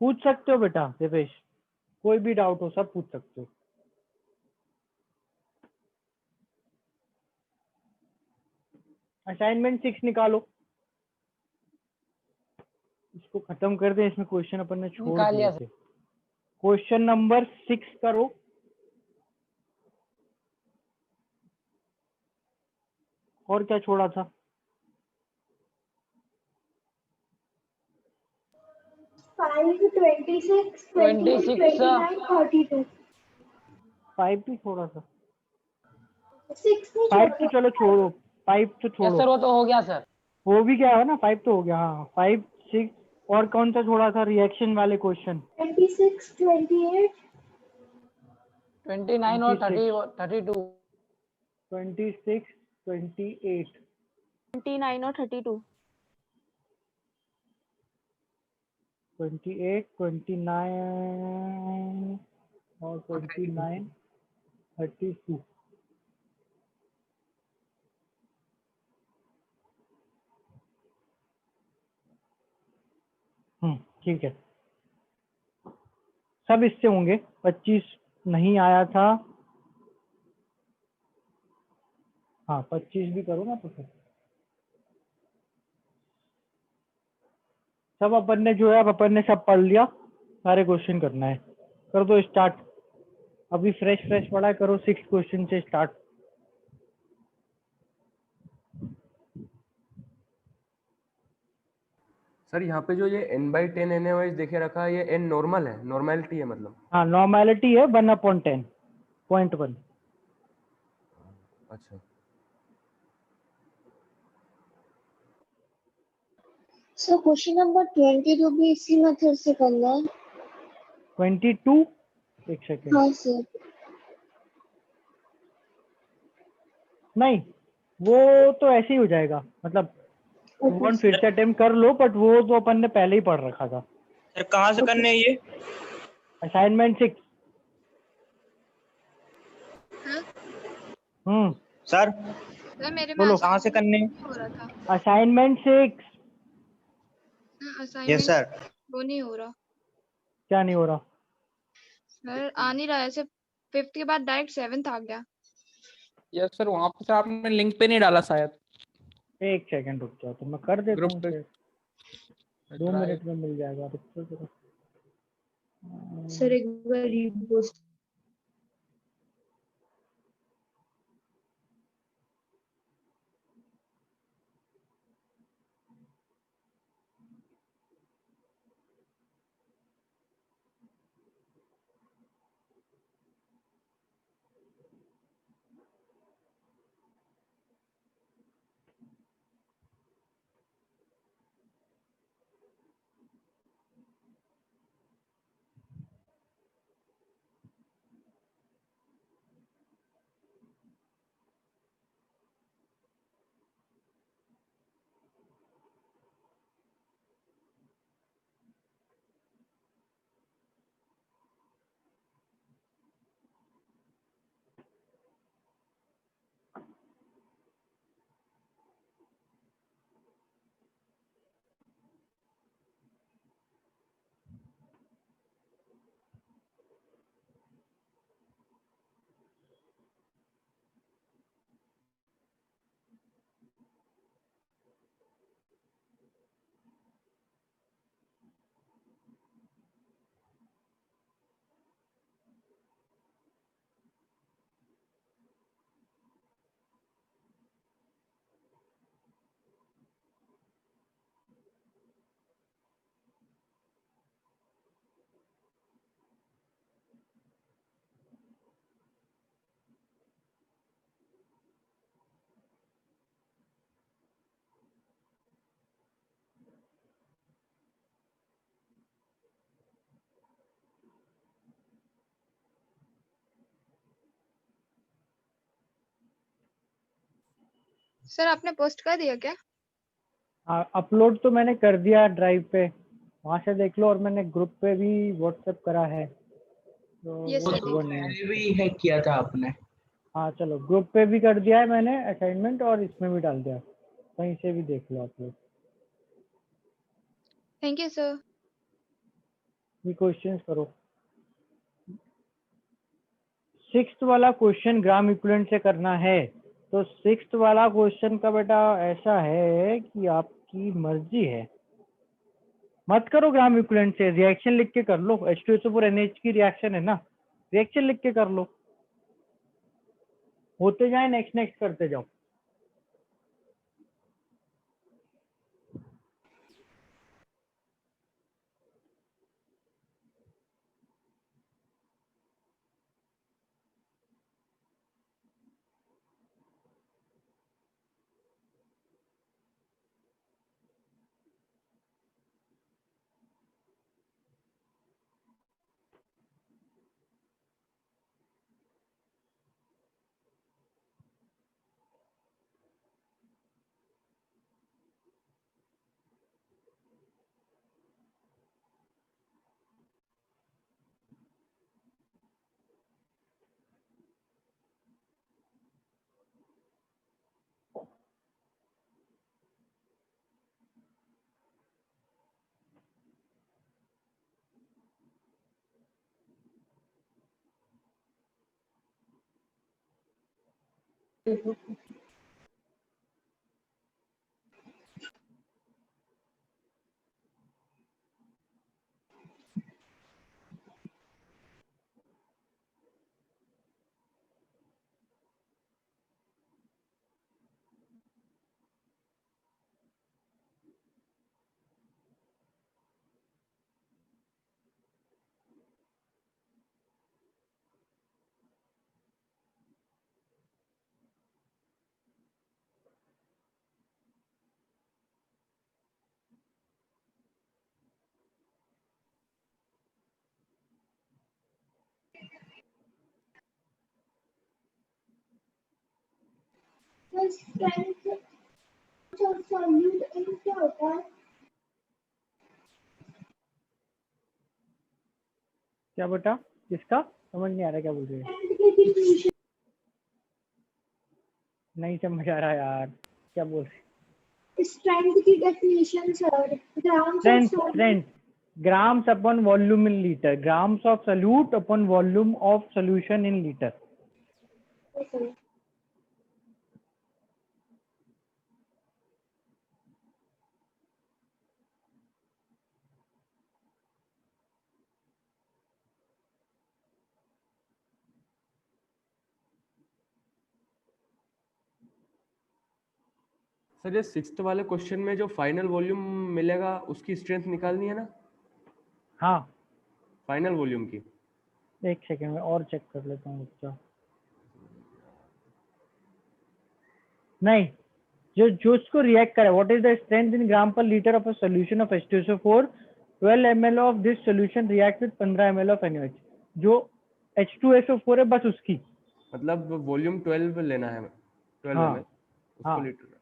पूछ सकते हो बेटा देवेश, कोई भी डाउट हो सब पूछ सकते हो। असाइनमेंट 6 निकालो, इसको खत्म कर दें, इसमें क्वेश्चन अपन ने छोड़ दिए थे। क्वेश्चन नंबर 6 करो। और क्या छोड़ा था? 5, 26, 28, 29, 32। 5 भी छोड़ा था। 6 नहीं 5 तो चलो छोड़ो, 5 तो छोड़ो। सर वो तो हो गया सर। वो भी क्या है ना, 5 तो हो गया। हाँ 5 6 और कौन सा छोड़ा था रिएक्शन वाले क्वेश्चन? 26, 28, 29 और 30 32। 26 28 29 और 32। 28 29 और 29 32। ठीक है, सब इससे होंगे। 25 नहीं आया था। हाँ 25 भी करो ना तो फिर सब अपन ने जो है, अब अपन ने सब पढ़ लिया, सारे क्वेश्चन करना है। कर दो स्टार्ट, अभी फ्रेश पढ़ा है, करो 6 क्वेश्चन से स्टार्ट। सर यहाँ पे जो ये n/10 NaOH देखे रखा है, ये n नॉर्मल है, नॉर्मेलिटी है मतलब? हाँ नॉर्मेलिटी है 1/10 0.1। अच्छा सर क्वेश्चन नंबर 22 भी इसी मेथड से करना है? 22 एक सेकेंड। हाँ सर। नहीं वो तो ऐसे ही हो जाएगा, मतलब कौन फिर से अटेम्प्ट कर लो, बट वो तो अपन ने पहले ही पढ़ रखा था। सर कहाँ से करने हैं ये? असाइनमेंट 6। सर सर मेरे में बोलो। कहाँ से करने? नहीं हो रहा था असाइनमेंट 6। Yes assignment sir. वो नहीं हो रहा क्या नहीं हो रहा? सर, आ नहीं रहा ऐसे। 5th के बाद डायरेक्ट 7th आ गया। यस सर, वहां पे सर आपने लिंक पे नहीं डाला शायद। एक सेकंड रुक जाओ तो मैं कर देता ग्रुप हूँ पे शेयर। 2 मिनट में मिल जाएगा। रुको जरा। सर एक बार रीपोस्ट। सर आपने पोस्ट कर दिया क्या? अपलोड तो मैंने कर दिया ड्राइव पे, वहां से देख लो। और मैंने ग्रुप पे भी व्हाट्सएप करा है, तो Yes, वो sir, हुआ देख नहीं है। पहले भी हैक किया था आपने। हाँ चलो, ग्रुप पे भी कर दिया है मैंने असाइनमेंट, और इसमें भी डाल दिया। कहीं से भी देख लो आप लोग। Thank you sir. ये क्वेश्चंस करो। 6th वाला क्वेश्चन ग्राम इक्विवेलेंट से करना है। तो 6th वाला क्वेश्चन का बेटा ऐसा है कि आपकी मर्जी है, मत करो ग्राम इक्विवेलेंट से, रिएक्शन लिख के कर लो। H2SO4 NH की रिएक्शन है ना, रिएक्शन लिख के कर लो। होते जाए, नेक्स्ट नेक्स्ट करते जाओ। क्या बेटा, किसका? समझ नहीं आ रहा क्या बोल रहे हैं। नहीं समझ आ रहा यार, क्या बोल रहे? स्ट्रेंथ की definition sir, grams strength strength grams upon volume in litre, grams of solute upon volume of solution in litre. Sir ये 6th वाले क्वेश्चन में जो फाइनल वॉल्यूम मिलेगा उसकी स्ट्रेंथ निकालनी है ना, हाँ फाइनल वॉल्यूम की। एक सेकंड में और चेक कर लेता हूँ बच्चा। नहीं, जो जो उसको रिएक्ट करे, what is the strength in gram per litre of a solution of H2SO4, 12 ml of this solution react with 15 ml of NaOH। जो H2SO4 है बस उसकी, मतलब वॉल्यूम 12 लेना है, 12 हाँ ml उसको हाँ। लीटर। अच्छा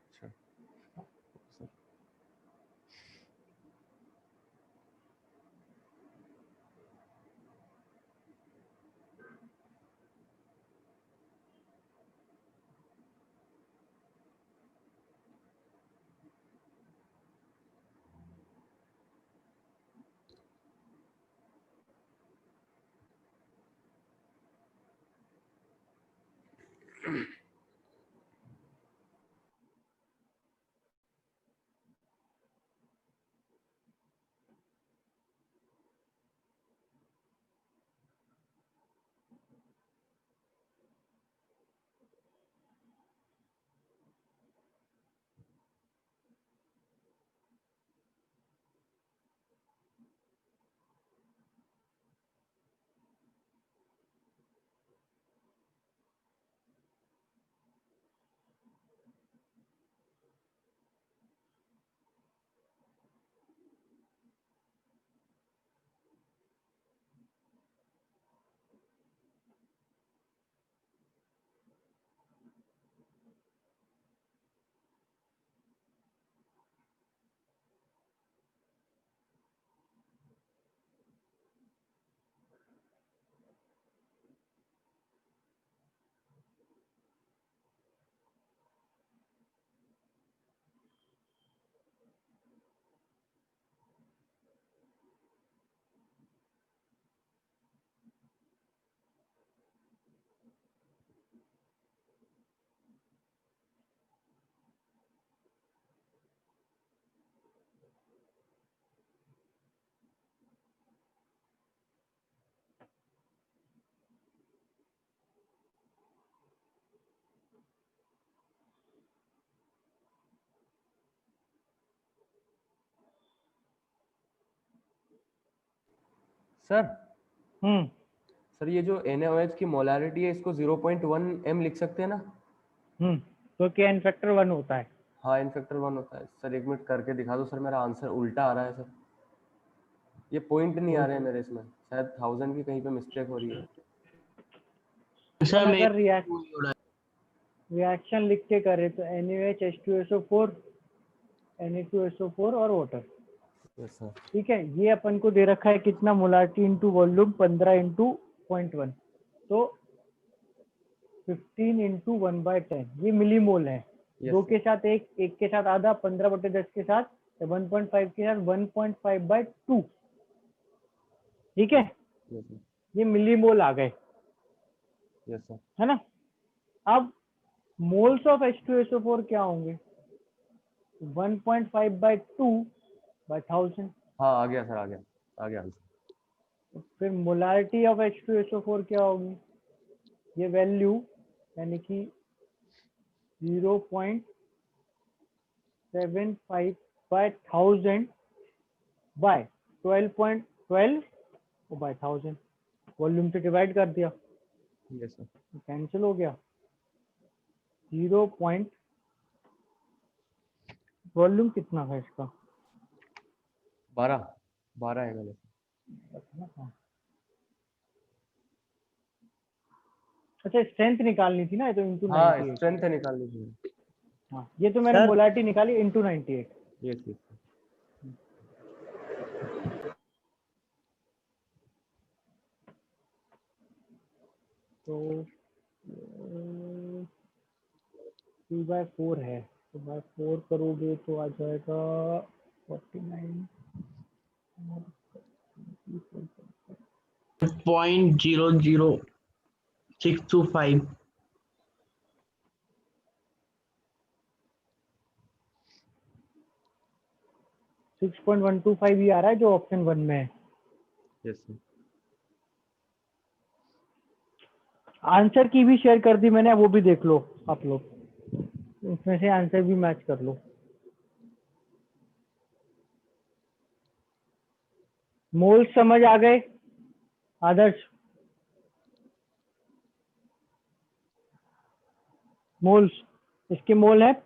सर, सर ये जो NaOH की मोलारिटी है इसको 0.1 m लिख सकते हैं ना? तो क्या n फैक्टर 1 होता है? हाँ n फैक्टर 1 होता है। सर एक मिनट करके दिखा दो सर, मेरा आंसर उल्टा आ रहा है सर, ये पॉइंट नहीं आ रहे हैं मेरे इसमें, शायद 1000 की कहीं पे मिस्टेक हो रही है। सर अगर रिएक्शन लिख के करे तो NaOH H2SO4 Na2SO4 और वाटर, यस सर। ठीक है। ये अपन को दे रखा है कितना, मोलारिटी इंटू वॉल्यूम 15 इंटू 0.1, तो 15 इंटू 1/10, ये मिलीमोल है। दो के साथ एक, एक के साथ आधा, 15/10 के साथ 1.5 के साथ 1.5/2, ठीक है। ये मिलीमोल आ गए, यस सर। है ना। अब मोल्स ऑफ H2SO4 क्या होंगे? 1.5/2/1000। हाँ आ गया सर, आ गया आंसर। फिर मोलारिटी ऑफ H2SO4 क्या होगी? ये वैल्यू यानी कि 0.75/1000 बाय 12.12/1000, वॉल्यूम से डिवाइड कर दिया, यस सर। कैंसिल हो गया। 0. वॉल्यूम कितना है इसका? 12 ml। अच्छा, स्ट्रेंथ निकालनी थी ना, तो इंटू हाँ 98। स्ट्रेंथ निकालनी थी। हाँ, ये तो मैंने सर मोलारिटी निकाली इंटू 98। Yes yes. तो 3/4 है, तो बाय 4 करोगे तो आ जाएगा 49 .00625 6.125 ही आ रहा है जो ऑप्शन 1 में है। Yes sir. आंसर की भी शेयर कर दी मैंने, वो भी देख लो आप लोग, उसमें से आंसर भी मैच कर लो। मोल समझ आ गए आदर्श? मोल्स, इसके मोल है,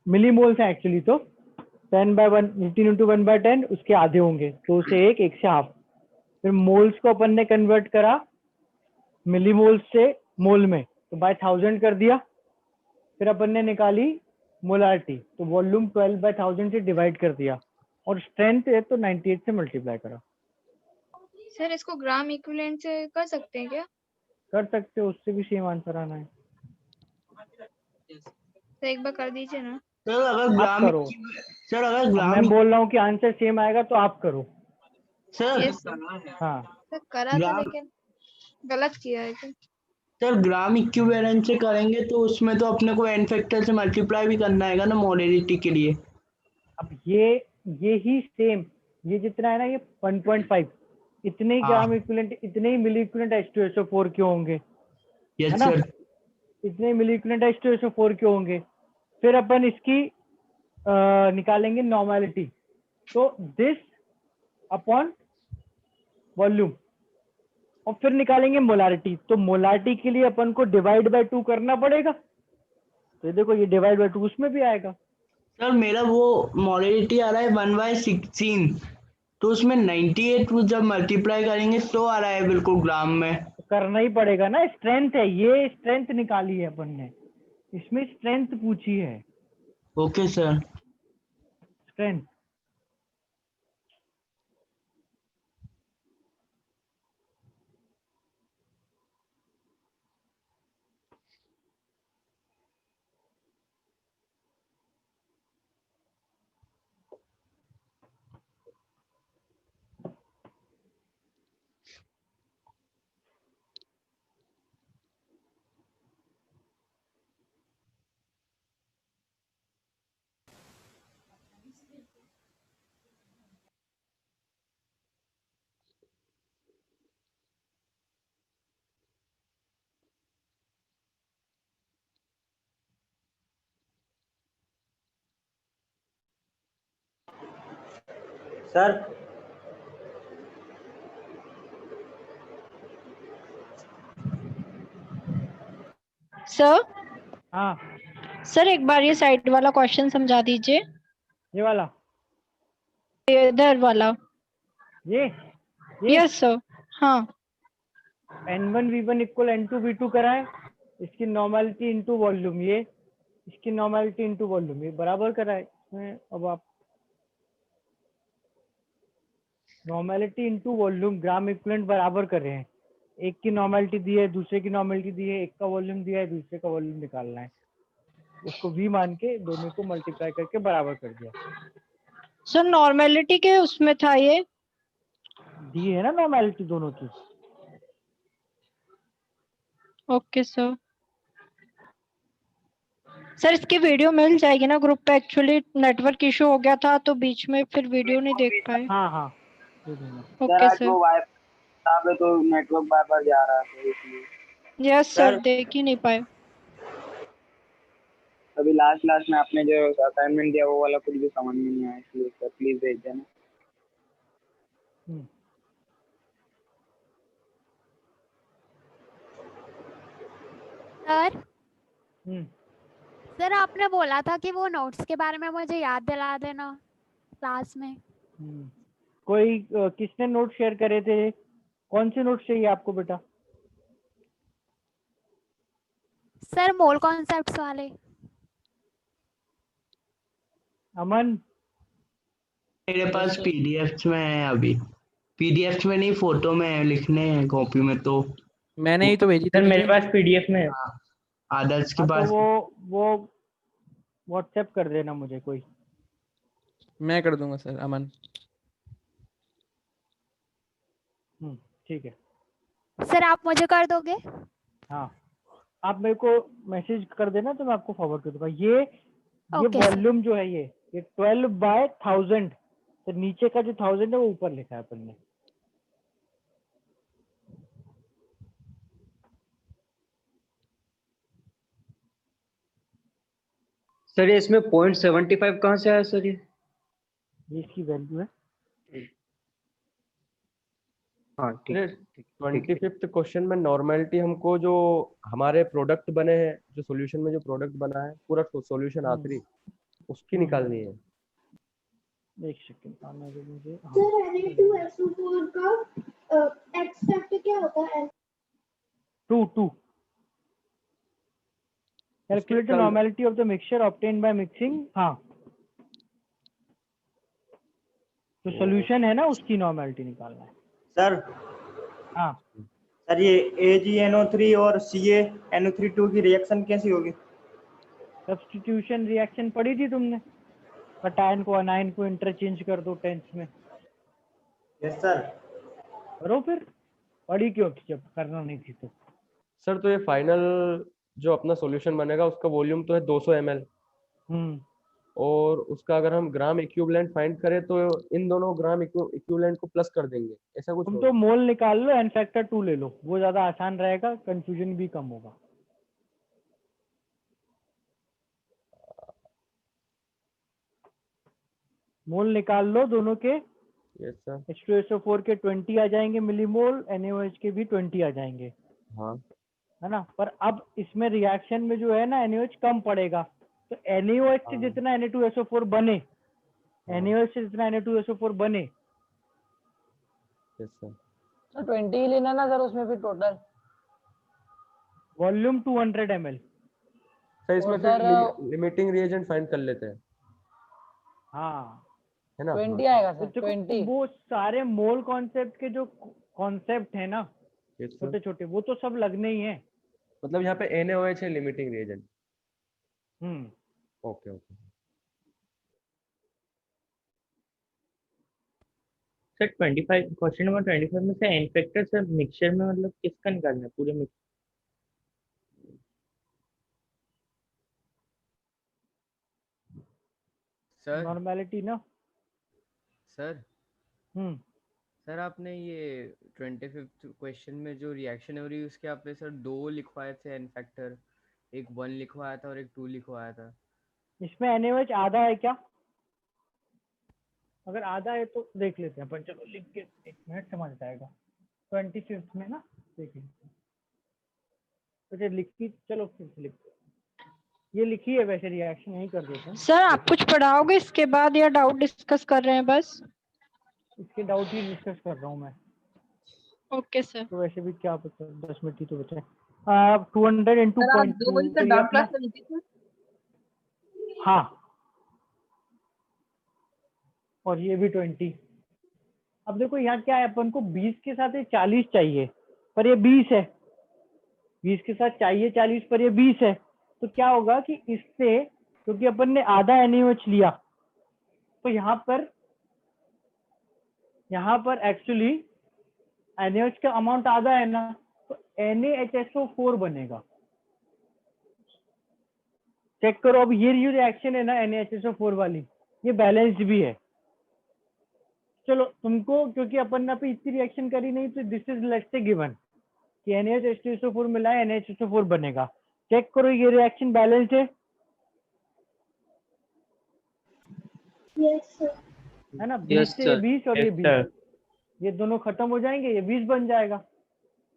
मिली मोल्स है एक्चुअली, तो 10/1 15 × 1/10 उसके आधे होंगे, 2 से 1 1 से हाफ। फिर मोल्स को अपन ने कन्वर्ट करा मिली मोल्स से मोल में, तो बाय 1000 कर दिया। फिर अपन ने निकाली मोलारिटी, तो वॉल्यूम 12/1000 से डिवाइड कर दिया, और स्ट्रेंथ है तो 98 से मल्टीप्लाई करा। सर इसको ग्राम इक्विवेलेंट से कर सकते हैं क्या? कर सकते हो, उससे भी सेम आंसर आना है। तो एक बार कर दीजिए ना। सर अगर आप ग्राम करो, सर अगर अब ग्राम मैं बोल रहा हूँ कि आंसर सेम आएगा तो आप करो। सर यस हाँ सर करा था ग्राम लेकिन गलत किया है क्या? सर ग्राम इक्विवेलेंट से करेंगे तो उसमें तो अपने को n फैक्टर से मल्टीप्लाई भी करना है ना मोलरिटी के लिए। अब ये ही सेम, ये जितना है ना, ये 1.5, इतने ही हाँ। ग्राम इक्विवेलेंट, इतने ही मिली इक्विवेलेंट H2SO4 के होंगे, यस है ना? सर। इतने ही मिली इक्विवेलेंट H2SO4 के होंगे। फिर अपन इसकी निकालेंगे नॉर्मेलिटी, तो दिस अपॉन वॉल्यूम, और फिर निकालेंगे मोलारिटी। तो मोलारिटी के लिए अपन को डिवाइड बाय 2 करना पड़ेगा, तो देखो ये डिवाइड बाय 2 उसमें भी आएगा। सर मेरा वो मोलरिटी आ रहा है 1/16, तो उसमें 98 जब मल्टीप्लाई करेंगे तो आ रहा है बिल्कुल ग्राम में। तो करना ही पड़ेगा ना, स्ट्रेंथ है, ये स्ट्रेंथ निकाली है अपन ने, इसमें स्ट्रेंथ पूछी है। Okay sir. Strength sir sir हाँ, सर एक बार ये साइड वाला क्वेश्चन समझा दीजिए, ये वाला, इधर वाला। ये यस सर। हाँ N1V1 = N2V2 करा है, इसकी नॉर्मेलिटी इनटू वॉल्यूम, ये इसकी नॉर्मेलिटी इनटू वॉल्यूम, ये बराबर करा है। इसमें अब आप normality into volume gram equivalent बराबर कर रहे हैं, एक की नॉर्मेलिटी दी है, दूसरे की नॉर्मेलिटी दी है, एक का वॉल्यूम दिया है, दूसरे का वॉल्यूम निकालना है, उसको V मान के दोनों को मल्टीप्लाई करके बराबर कर दिया। सर नॉर्मेलिटी के उसमें था ये, दी है ना नॉर्मेलिटी दोनों की। Okay sir. सर इसकी वीडियो मिल जाएगी ना ग्रुप पे? एक्चुअली नेटवर्क इशू हो गया था तो बीच में फिर वीडियो नहीं देख पाए। हाँ हाँ सर ओके आज सर। वो वाईफाई पे तो नेटवर्क बार बार जा रहा है इसलिए। यस सर, देख ही नहीं पाए। अभी लास्ट में आपने जो असाइनमेंट दिया वो वाला कुछ भी समझ में नहीं आया, इसलिए सर प्लीज भेज देना। सर सर आपने बोला था कि वो नोट्स के बारे में मुझे याद दिला देना क्लास में। कोई किसने नोट शेयर करे थे? कौन से नोट चाहिए आपको बेटा? सर मोल कॉन्सेप्ट्स वाले। अमन मेरे पास पीडीएफ में है, अभी पीडीएफ में नहीं, फोटो में है, लिखने हैं कॉपी में। तो मैंने ही तो भेजी थी सर मेरे मुझे। पास PDF में है। आदर्श के हाँ, पास। तो वो व्हाट्सएप कर देना मुझे कोई। मैं कर दूंगा सर, अमन। ठीक है। सर आप मुझे कर दोगे? हाँ, आप मेरे को मैसेज कर देना तो मैं आपको फॉरवर्ड कर दूंगा। ये ओके सर। वॉल्यूम जो है ये 12/1000, तो नीचे का जो 1000 है वो ऊपर लिखा है अपन ने। सर ये इसमें 0.75 कहाँ से आया सर ये? ये इसकी वैल्यू है। हाँ ठीक है। 25th क्वेश्चन में नॉर्मेलिटी हमको जो हमारे प्रोडक्ट बने हैं, जो सॉल्यूशन में जो प्रोडक्ट बना है पूरा सॉल्यूशन आखिरी उसकी निकालनी है। एक सेकंड आने दो मुझे। सर Na2SO4 का एक्स फैक्टर क्या होता है? 2 calculate the normality of the mixture obtained by mixing. हाँ, तो सॉल्यूशन है ना उसकी नॉर्मेलिटी निकालना है। सर हाँ सर ये AgNO3 और CaNO3 की रिएक्शन कैसी होगी? सब्स्टिट्यूशन रिएक्शन पढ़ी थी तुमने? कटायन को अनायन को इंटरचेंज कर दो टेंस में। Yes sir. करो फिर, पढ़ी क्यों थी जब करना नहीं थी तो? सर तो ये फाइनल जो अपना सॉल्यूशन बनेगा उसका वॉल्यूम तो है 200 ml, और उसका अगर हम ग्राम इक्विवेलेंट फाइंड करें तो इन दोनों ग्राम इक्विवेलेंट को प्लस कर देंगे, ऐसा कुछ तुम होगा? तो मोल निकाल लो, एन फैक्टर 2 ले लो, वो ज्यादा आसान रहेगा, कंफ्यूजन भी कम होगा। मोल निकाल लो दोनों के। Yes sir. H2SO4 के 20 आ जाएंगे मिलीमोल, NaOH के भी 20 आ जाएंगे, हाँ है ना। पर अब इसमें रिएक्शन में जो है ना NaOH कम पड़ेगा, तो NaOH से जितना Na2SO4 बने, NaOH से जितना Na2SO4 बने। Yes sir. तो 20 ही लेना ना सर उसमें फिर टोटल। Volume 200 ml। सर इसमें और फिर सर लिमिटिंग रिएजेंट फाइंड कर लेते हैं, हाँ, है ना? 20 आएगा सर, तो 20। वो सारे मोल कॉन्सेप्ट के जो कॉन्सेप्ट है ना Yes, sir. छोटे छोटे, वो तो सब लगने ही है। मतलब यहाँ पे NaOH है limiting reagent. Okay okay. Sir 25 question number 25 में से एन फैक्टर सर मिक्सचर में मतलब किसका निकालना है? पूरे मिक्स सर नॉर्मेलिटी ना। सर सर आपने ये 25th क्वेश्चन में जो रिएक्शन हो रही है उसके आपने सर 2 लिखवाए थे एन फैक्टर, एक 1 लिखवाया था और एक 2 लिखवाया था। इसमें NaOH आधा है क्या? अगर आधा है तो देख लेते हैं अपन, चलो लिख के 1 मिनट समझ जाएगा। 25th में ना देख लेते हैं। तो लिखी, चलो फिर से लिखते हैं। ये लिखी है वैसे, रिएक्शन यही कर देते हैं। सर आप कुछ पढ़ाओगे इसके बाद या डाउट डिस्कस कर रहे हैं बस? इसके डाउट ही डिस्कस कर रहा हूँ मैं। Okay sir. तो वैसे भी क्या बचा, 10 मिनट ही तो बचे। 200 into 0.2। हाँ, और ये भी 20। अब देखो यहाँ क्या है, अपन को 20 के साथ ये 40 चाहिए, पर ये 20 है। 20 के साथ चाहिए 40, पर ये 20 है। तो क्या होगा कि इससे, क्योंकि अपन ने आधा NaOH लिया, तो यहाँ पर एक्चुअली NaOH का अमाउंट आधा है ना, तो NaHSO4 बनेगा। चेक करो, अब ये जो रिएक्शन है ना NaHSO4 वाली, ये बैलेंस्ड भी है। चलो तुमको, क्योंकि अपन ने अभी इतनी रिएक्शन करी नहीं, तो this is let's say given कि NaOH मिला है, NaHSO4 बनेगा। चेक करो ये रिएक्शन बैलेंस्ड है, है ना। 20 से 20 और ये 20, ये दोनों खत्म हो जाएंगे, ये 20 बन जाएगा।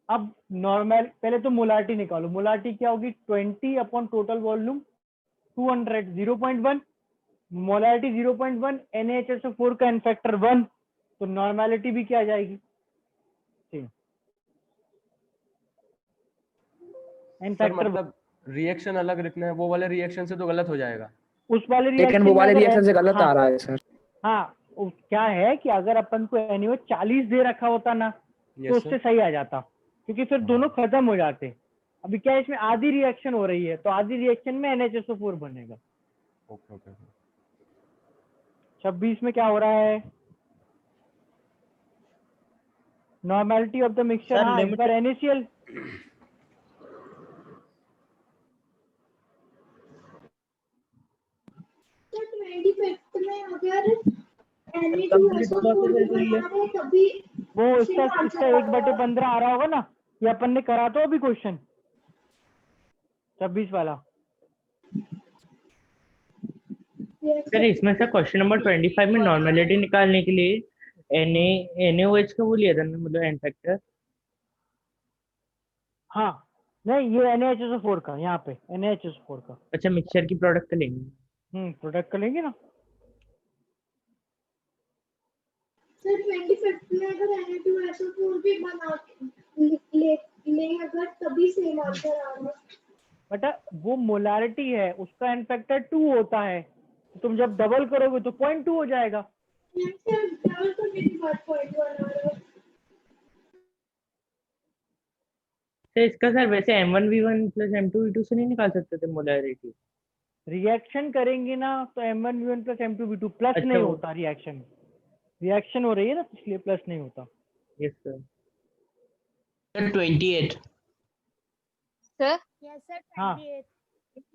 अब नॉर्मल, पहले तो मोलारिटी निकालो। मोलारिटी क्या होगी? 20 upon total volume 200, 0.1। Molarity 0.1, NaHSO4 का एन फैक्टर 1, तो नॉर्मेलिटी भी क्या आ जाएगी? एन सर फैक्टर मतलब रिएक्शन अलग लिखना है, वो वाले रिएक्शन से तो गलत हो जाएगा। उस वाले लेकिन वो वाले रिएक्शन से गलत आ रहा है सर। हाँ, क्या है कि अगर अपन को NaOH 40 दे रखा होता ना, तो उससे सही आ जाता, क्योंकि फिर दोनों खत्म हो जाते। अभी क्या है, इसमें आधी रिएक्शन हो रही है, तो आधी रिएक्शन में NHSO4 बनेगा। ओके ओके 26 में क्या हो रहा है? Normality of the mixture, sir, हाँ, इस बार NaCl। सर 25th में अगर Na2SO4 भी बना रहे तभी वो same इसका answer 1/15 आ रहा होगा ना, ये अपन ने करा तो अभी क्वेश्चन 26 वाला। सर इसमें से क्वेश्चन नंबर 25 में नॉर्मेलिटी निकालने के लिए NaOH का वो लिया था ना, मतलब एन फैक्टर। हाँ नहीं, ये NaHSO4 का, यहाँ पे NaHSO4 का। अच्छा, मिक्सचर की प्रोडक्ट का लेंगे। प्रोडक्ट का लेंगे ना। सर 25th में अगर Na2SO4 भी बना ले अगर तभी सेम आंसर आना। बेटा वो मोलारिटी है, उसका एन फैक्टर 2 होता है, तो तुम जब डबल करोगे तो 0.2 हो जाएगा। डबल करने के बाद 0.1 आ रहा है। तो इसका सर वैसे M1V1 प्लस M2V2 से नहीं निकाल सकते थे मोलैरिटी? रिएक्शन करेंगे ना तो M1V1 प्लस M2V2 प्लस अच्छा, नहीं वो- होता, रिएक्शन हो रही है ना, इसलिए प्लस नहीं होता। Yes sir. 28 sir yes sir हाँ। 28।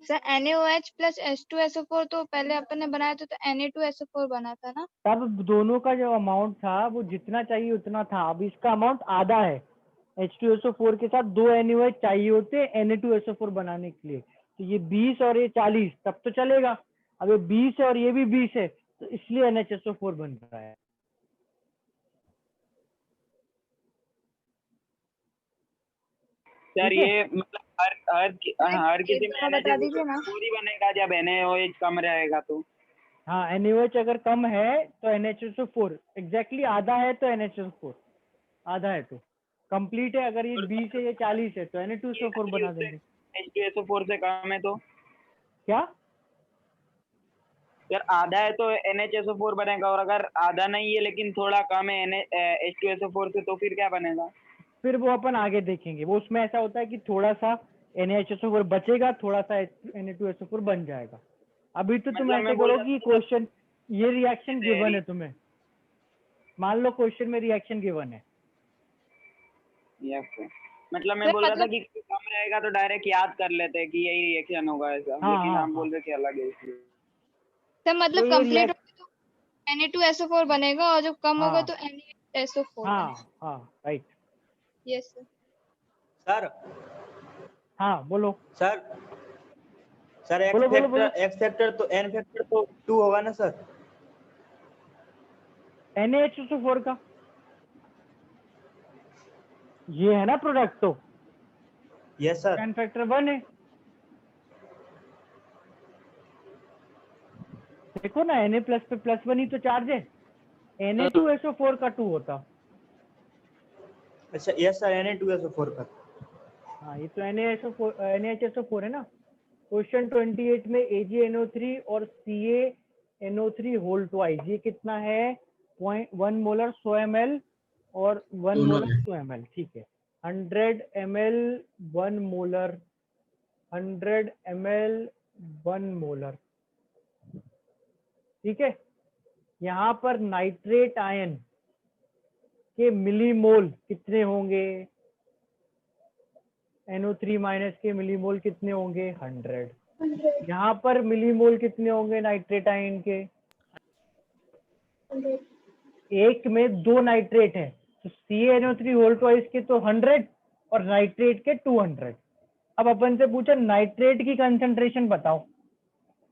सर NaOH प्लस H2SO4 तो पहले अपन ने बनाया था, तो Na2SO4 बना था ना। तब दोनों का जो अमाउंट था वो जितना चाहिए उतना था, अब इसका अमाउंट आधा है। H2SO4 के साथ 2 NaOH चाहिए होते Na2SO4 बनाने के लिए, तो ये 20 और ये 40, तब तो चलेगा। अब ये 20 है और ये भी 20 है, तो इसलिए NHSO4 बन रहा है। सर ठीक है? ये मतलब हर किसी में एक बता दीजिए ना। NHSO4 ही बनेगा जब NaOH कम रहेगा तो। हाँ, NaOH अगर कम है तो NHSO4 एग्जैक्टली आधा है, तो NHSO4 आधा है, तो कंप्लीट है। अगर ये 20 है, ये 40 है, तो Na2SO4 बना देंगे। H2SO4 से कम है तो क्या? सर आधा है तो NHSO4 बनेगा, और अगर आधा नहीं है लेकिन थोड़ा कम है H2SO4 से, तो फिर क्या बनेगा? फिर वो अपन आगे देखेंगे। वो उसमें ऐसा होता है कि थोड़ा सा NaHSO4 बचेगा, थोड़ा सा Na2SO4 बन जाएगा। अभी तो तुम मतलब ऐसे मैं बोल करो रहा कि था क्वेश्चन, ये रिएक्शन जैसे गिवन है तुम्हें, मान लो क्वेश्चन में रिएक्शन गिवन है। यस सर, मतलब मैं बोल रहा था कि कम रहेगा तो डायरेक्ट याद कर लेते हैं कि यही रिएक्शन होगा ऐसा, हाँ, लेकिन हाँ, आप बोल रहे थे अलग है इसलिए। सर तो मतलब ये कंप्लीट होगा तो Na2SO4 बनेगा, और जब कम होगा हाँ, तो NaSO4 हाँ, बनेगा। हाँ, राइट। Yes sir. सर हाँ बोलो। सर सर बोलो, बोलो, बोलो। एक्स फैक्टर तो एन फैक्टर तो 2 होगा ना सर? NaHSO4 का ये है ना प्रोडक्ट, तो यस सर। एन फैक्टर 1 है। देखो ना, Na प्लस पे प्लस 1 ही तो चार्ज है। Na2SO4 का 2 होता। अच्छा यस सर, Na2SO4 का। हाँ, ये तो NaHSO4 है ना। क्वेश्चन 28 में AgNO3 और CaNO3 होल ट्वाइस, ये कितना है? 1 मोलर 100 ml और 1 मोलर 2 ml। ठीक है, 100 ml 1 मोलर, 100 ml 1 मोलर। ठीक है, यहाँ पर नाइट्रेट आयन के मिलीमोल कितने होंगे? NO3 माइनस के मिलीमोल कितने होंगे? 100। यहाँ पर मिलीमोल कितने होंगे नाइट्रेट आयन के? एक में 2 नाइट्रेट है, तो CaNO3 होल ट्वाइस के तो 100 और नाइट्रेट के 200। अब अपन से पूछा नाइट्रेट की कंसंट्रेशन बताओ,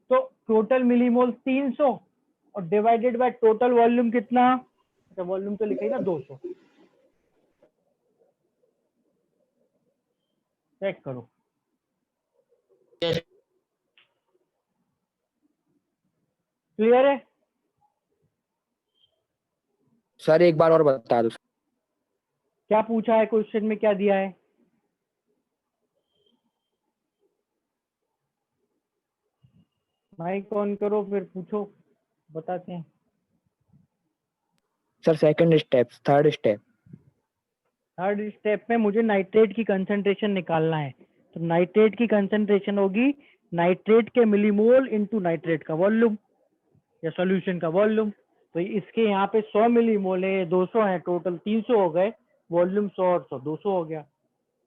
तो टोटल मिलीमोल 300 और डिवाइडेड बाय टोटल वॉल्यूम कितना? तो वॉल्यूम तो लिखा ही ना 200। चेक करो। क्लियर है? सर एक बार और बता दो। क्या पूछा है क्वेश्चन में, क्या दिया है? माइक ऑन करो, फिर पूछो, बताते हैं। Sir second step, third step. Third step में मुझे नाइट्रेट की कंसंट्रेशन निकालना है, तो नाइट्रेट की कंसंट्रेशन होगी नाइट्रेट के मिलीमोल इनटू नाइट्रेट का वॉल्यूम या सॉल्यूशन का वॉल्यूम। तो इसके यहाँ पे 100 मिलीमोल है, 200 है, टोटल 300 हो गए, वॉल्यूम 100 और 100 200 हो गया,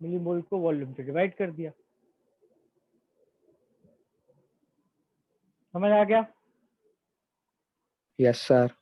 मिलीमोल को वॉल्यूम से डिवाइड कर दिया। समझ आ गया? Yes sir.